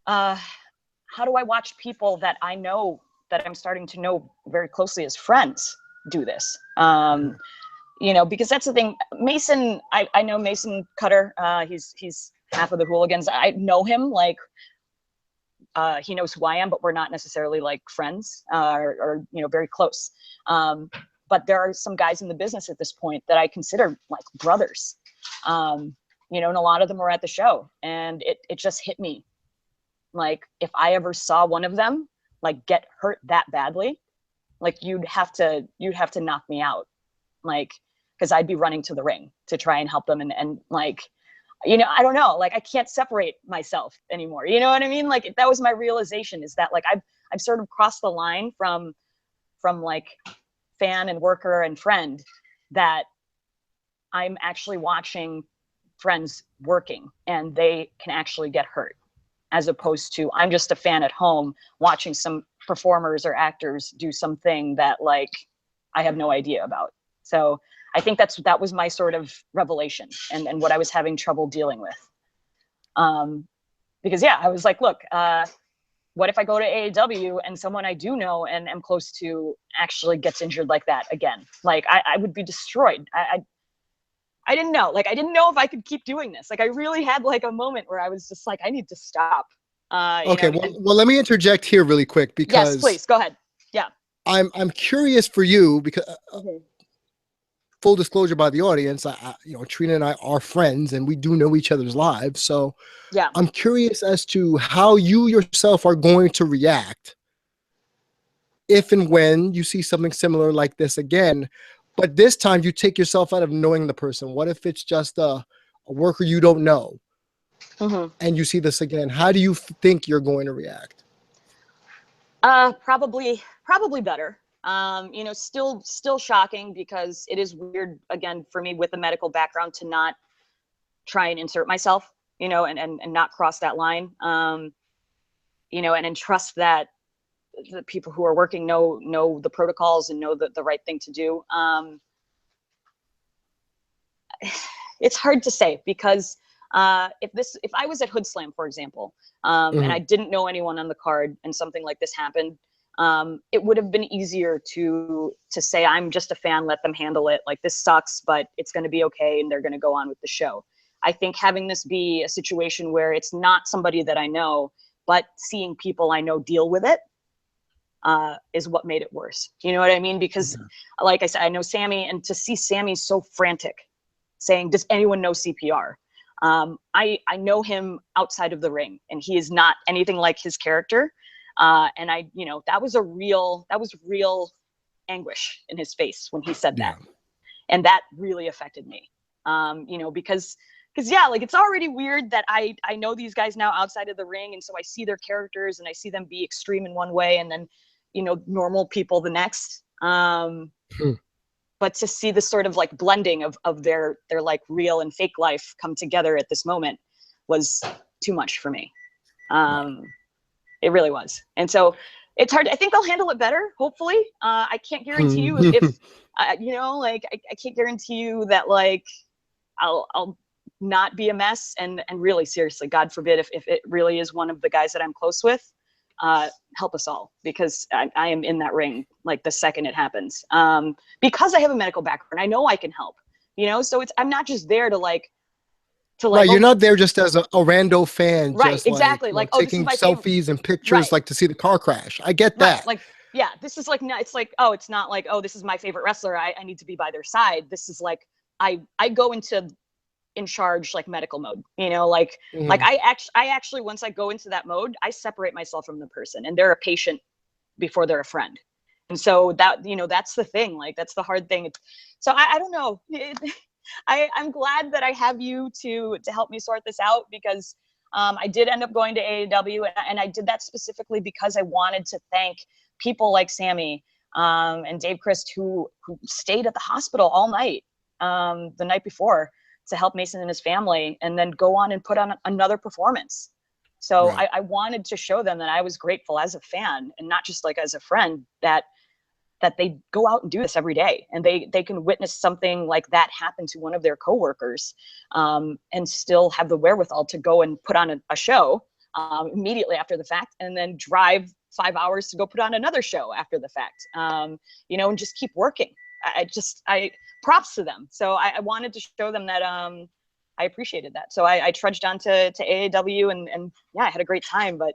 watch people that I know, that I'm starting to know very closely as friends, do this? You know, because that's the thing. Mason, I know Mason Cutter. He's half of the Hooligans. I know him, like he knows who I am, but we're not necessarily like friends or you know, very close. But there are some guys in the business at this point that I consider like brothers. You know, and a lot of them were at the show, and it just hit me. Like if I ever saw one of them like get hurt that badly, like you'd have to knock me out, like, because I'd be running to the ring to try and help them, and like, you know, I don't know, like I can't separate myself anymore. You know what I mean? Like that was my realization, is that like I've sort of crossed the line from like fan and worker and friend, that I'm actually watching friends working and they can actually get hurt, as opposed to I'm just a fan at home watching some performers or actors do something that like I have no idea about. So I think that was my sort of revelation, and what I was having trouble dealing with. Because yeah, I was like, look, what if I go to AAW and someone I do know and am close to actually gets injured like that again? Like I would be destroyed. I didn't know. Like I didn't know if I could keep doing this. Like I really had like a moment where I was just like, I need to stop. Okay, you know, well, let me interject here really quick, because yes, please go ahead. Yeah, I'm curious for you, because full disclosure by the audience, you know, Trina and I are friends, and we do know each other's lives. So yeah, I'm curious as to how you yourself are going to react if and when you see something similar like this again, but this time you take yourself out of knowing the person. What if it's just a worker you don't know, and you see this again? How do you think you're going to react? probably better. You know, still shocking, because it is weird, again, for me with a medical background, to not try and insert myself, you know, and not cross that line, you know, and trust that the people who are working know the protocols and know the right thing to do. It's hard to say, because if I was at Hood Slam, for example, and I didn't know anyone on the card, and something like this happened, it would have been easier to say, I'm just a fan, let them handle it. Like this sucks, but it's going to be okay, and they're going to go on with the show. I think having this be a situation where it's not somebody that I know, but seeing people I know deal with it is what made it worse. You know what I mean? Because like I said, I know Sammy, and to see Sammy so frantic saying, does anyone know CPR? I know him outside of the ring, and he is not anything like his character. And that was real anguish in his face when he said that. And that really affected me. Because yeah, like it's already weird that I know these guys now outside of the ring. And so I see their characters and I see them be extreme in one way and then, normal people the next. But to see this sort of like blending of their like real and fake life come together at this moment was too much for me. It really was. And so it's hard. I think they'll handle it better, hopefully. I can't guarantee you if I can't guarantee you that like I'll not be a mess, and really seriously, God forbid, if it really is one of the guys that I'm close with, help us all, because I am in that ring like the second it happens. Because I have a medical background, I know I can help, so I'm not just there to right, you're not there just as a rando fan, right? Just exactly. taking selfies and pictures, right, to see the car crash. I get that. Right. Yeah, this is like, it's like, oh, it's not like, oh, this is my favorite wrestler, I need to be by their side. This is like, I go into in charge, like medical mode, like I actually, once I go into that mode, I separate myself from the person, and they're a patient before they're a friend. And so that, that's the thing, like, that's the hard thing. So I don't know. I'm glad that I have you to help me sort this out, because I did end up going to AEW, and I did that specifically because I wanted to thank people like Sammy and Dave Christ, who stayed at the hospital all night the night before to help Mason and his family, and then go on and put on another performance. So right. I wanted to show them that I was grateful as a fan, and not just like as a friend, that they go out and do this every day, and they can witness something like that happen to one of their coworkers, and still have the wherewithal to go and put on a show immediately after the fact, and then drive 5 hours to go put on another show after the fact, and just keep working. I props to them. So I wanted to show them that I appreciated that. So I trudged on to AAW, and yeah, I had a great time. But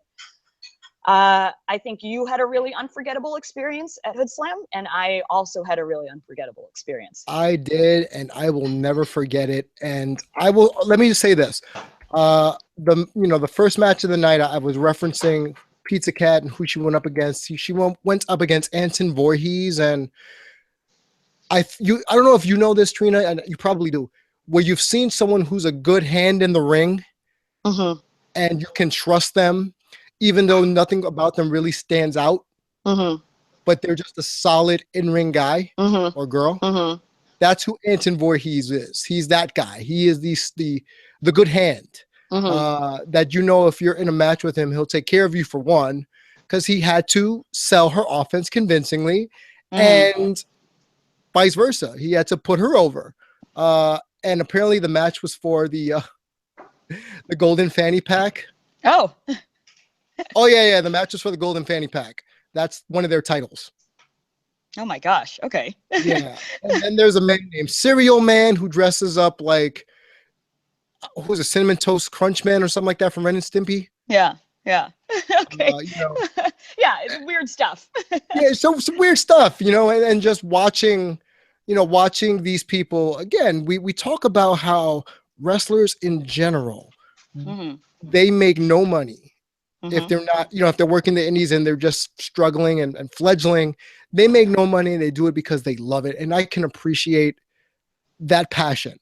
I think you had a really unforgettable experience at Hood Slam, and I also had a really unforgettable experience. I did, and I will never forget it. And let me just say this. The first match of the night, I was referencing Pizza Cat and who she went up against. She went up against Anton Voorhees, and I don't know if you know this, Trina, and you probably do, where you've seen someone who's a good hand in the ring, and you can trust them, even though nothing about them really stands out, but they're just a solid in-ring guy or girl. That's who Anton Voorhees is. He's that guy. He is the good hand that, if you're in a match with him, he'll take care of you, for one, because he had to sell her offense convincingly, and vice versa. He had to put her over. And apparently the match was for the Golden Fanny Pack. Oh. Oh, yeah. The match was for the Golden Fanny Pack. That's one of their titles. Oh, my gosh. Okay. Yeah. And then there's a man named Cereal Man who dresses up like, who was a Cinnamon Toast Crunch Man or something like that from Ren and Stimpy. Yeah. Okay. Yeah, it's weird stuff. Yeah, so some weird stuff, and just watching these people. Again, we talk about how wrestlers in general, they make no money. If they're not, if they're working the indies and they're just struggling and fledgling, they make no money. They do it because they love it. And I can appreciate that passion.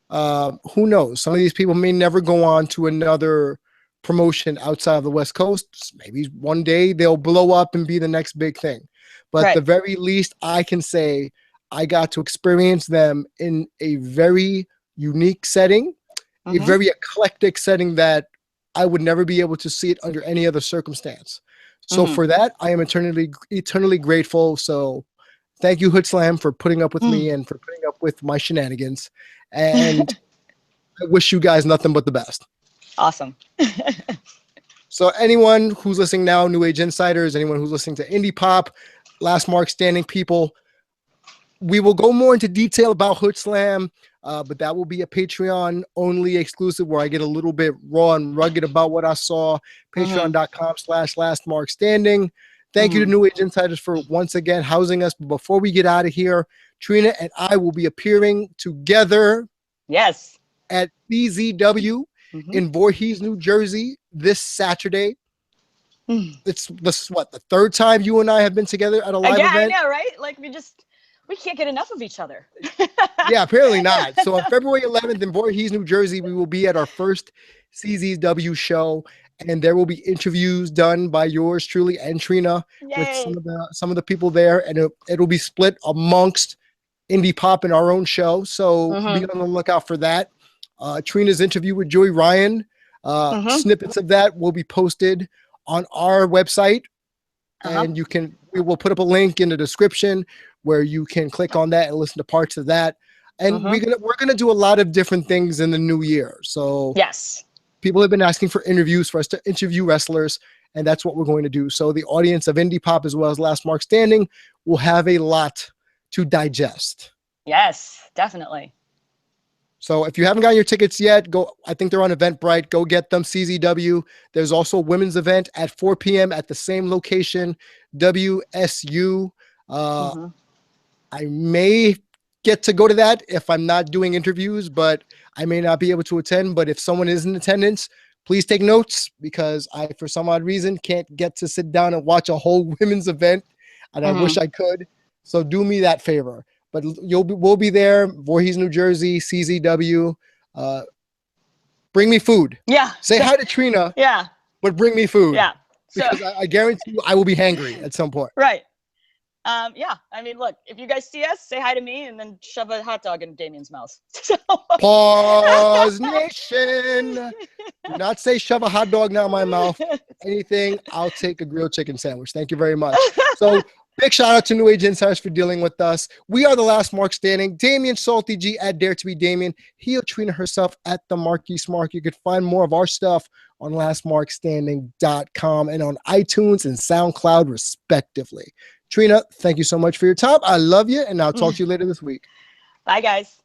Who knows? Some of these people may never go on to another promotion outside of the West Coast. Maybe one day they'll blow up and be the next big thing. But at the very least, I can say I got to experience them in a very unique setting, a very eclectic setting that I would never be able to see it under any other circumstance. So for that, I am eternally grateful. So thank you, Hood Slam, for putting up with me and for putting up with my shenanigans. And I wish you guys nothing but the best. Awesome. So anyone who's listening now, New Age Insiders, anyone who's listening to Indie Pop, Last Mark Standing people, we will go more into detail about Hood Slam but that will be a Patreon only exclusive where I get a little bit raw and rugged about what I saw. Patreon.com/lastmarkstanding. Thank you to New Age Insiders for once again housing us. But before we get out of here, Trina and I will be appearing together. Yes. At CZW in Voorhees, New Jersey this Saturday. It's the third time you and I have been together at a live event? I know, right? Like we can't get enough of each other. Yeah, apparently not. So on February 11th in Voorhees, New Jersey, we will be at our first CZW show, and there will be interviews done by yours truly and Trina with some of the people there, and it'll be split amongst Indie Pop and our own show. So be on the lookout for that. Trina's interview with Joey Ryan, snippets of that will be posted on our website, and we will put up a link in the description where you can click on that and listen to parts of that. And we're gonna do a lot of different things in the new year. So yes, people have been asking for interviews for us to interview wrestlers, and that's what we're going to do. So the audience of Indie Pop as well as Last Mark Standing will have a lot to digest. Yes, definitely. So if you haven't gotten your tickets yet, go. I think they're on Eventbrite. Go get them. CZW. There's also a women's event at 4 p.m. at the same location, WSU. I may get to go to that if I'm not doing interviews, but I may not be able to attend. But if someone is in attendance, please take notes, because I, for some odd reason, can't get to sit down and watch a whole women's event, and I wish I could. So do me that favor. But we'll be there, Voorhees, New Jersey, CZW. Bring me food. Yeah. Say hi to Trina. Yeah. But bring me food. Yeah. Because I guarantee you I will be hangry at some point. Right. Yeah. I mean, look, if you guys see us, say hi to me and then shove a hot dog in Damian's mouth. Pause Nation. Do not say shove a hot dog down my mouth. Anything, I'll take a grilled chicken sandwich. Thank you very much. So big shout out to New Age Insiders for dealing with us. We are the Last Mark Standing. Damian Salty G at Dare to be Damian. Heel Trina herself at the Marquise Mark. You could find more of our stuff on lastmarkstanding.com and on iTunes and SoundCloud, respectively. Trina, thank you so much for your time. I love you, and I'll talk to you later this week. Bye, guys.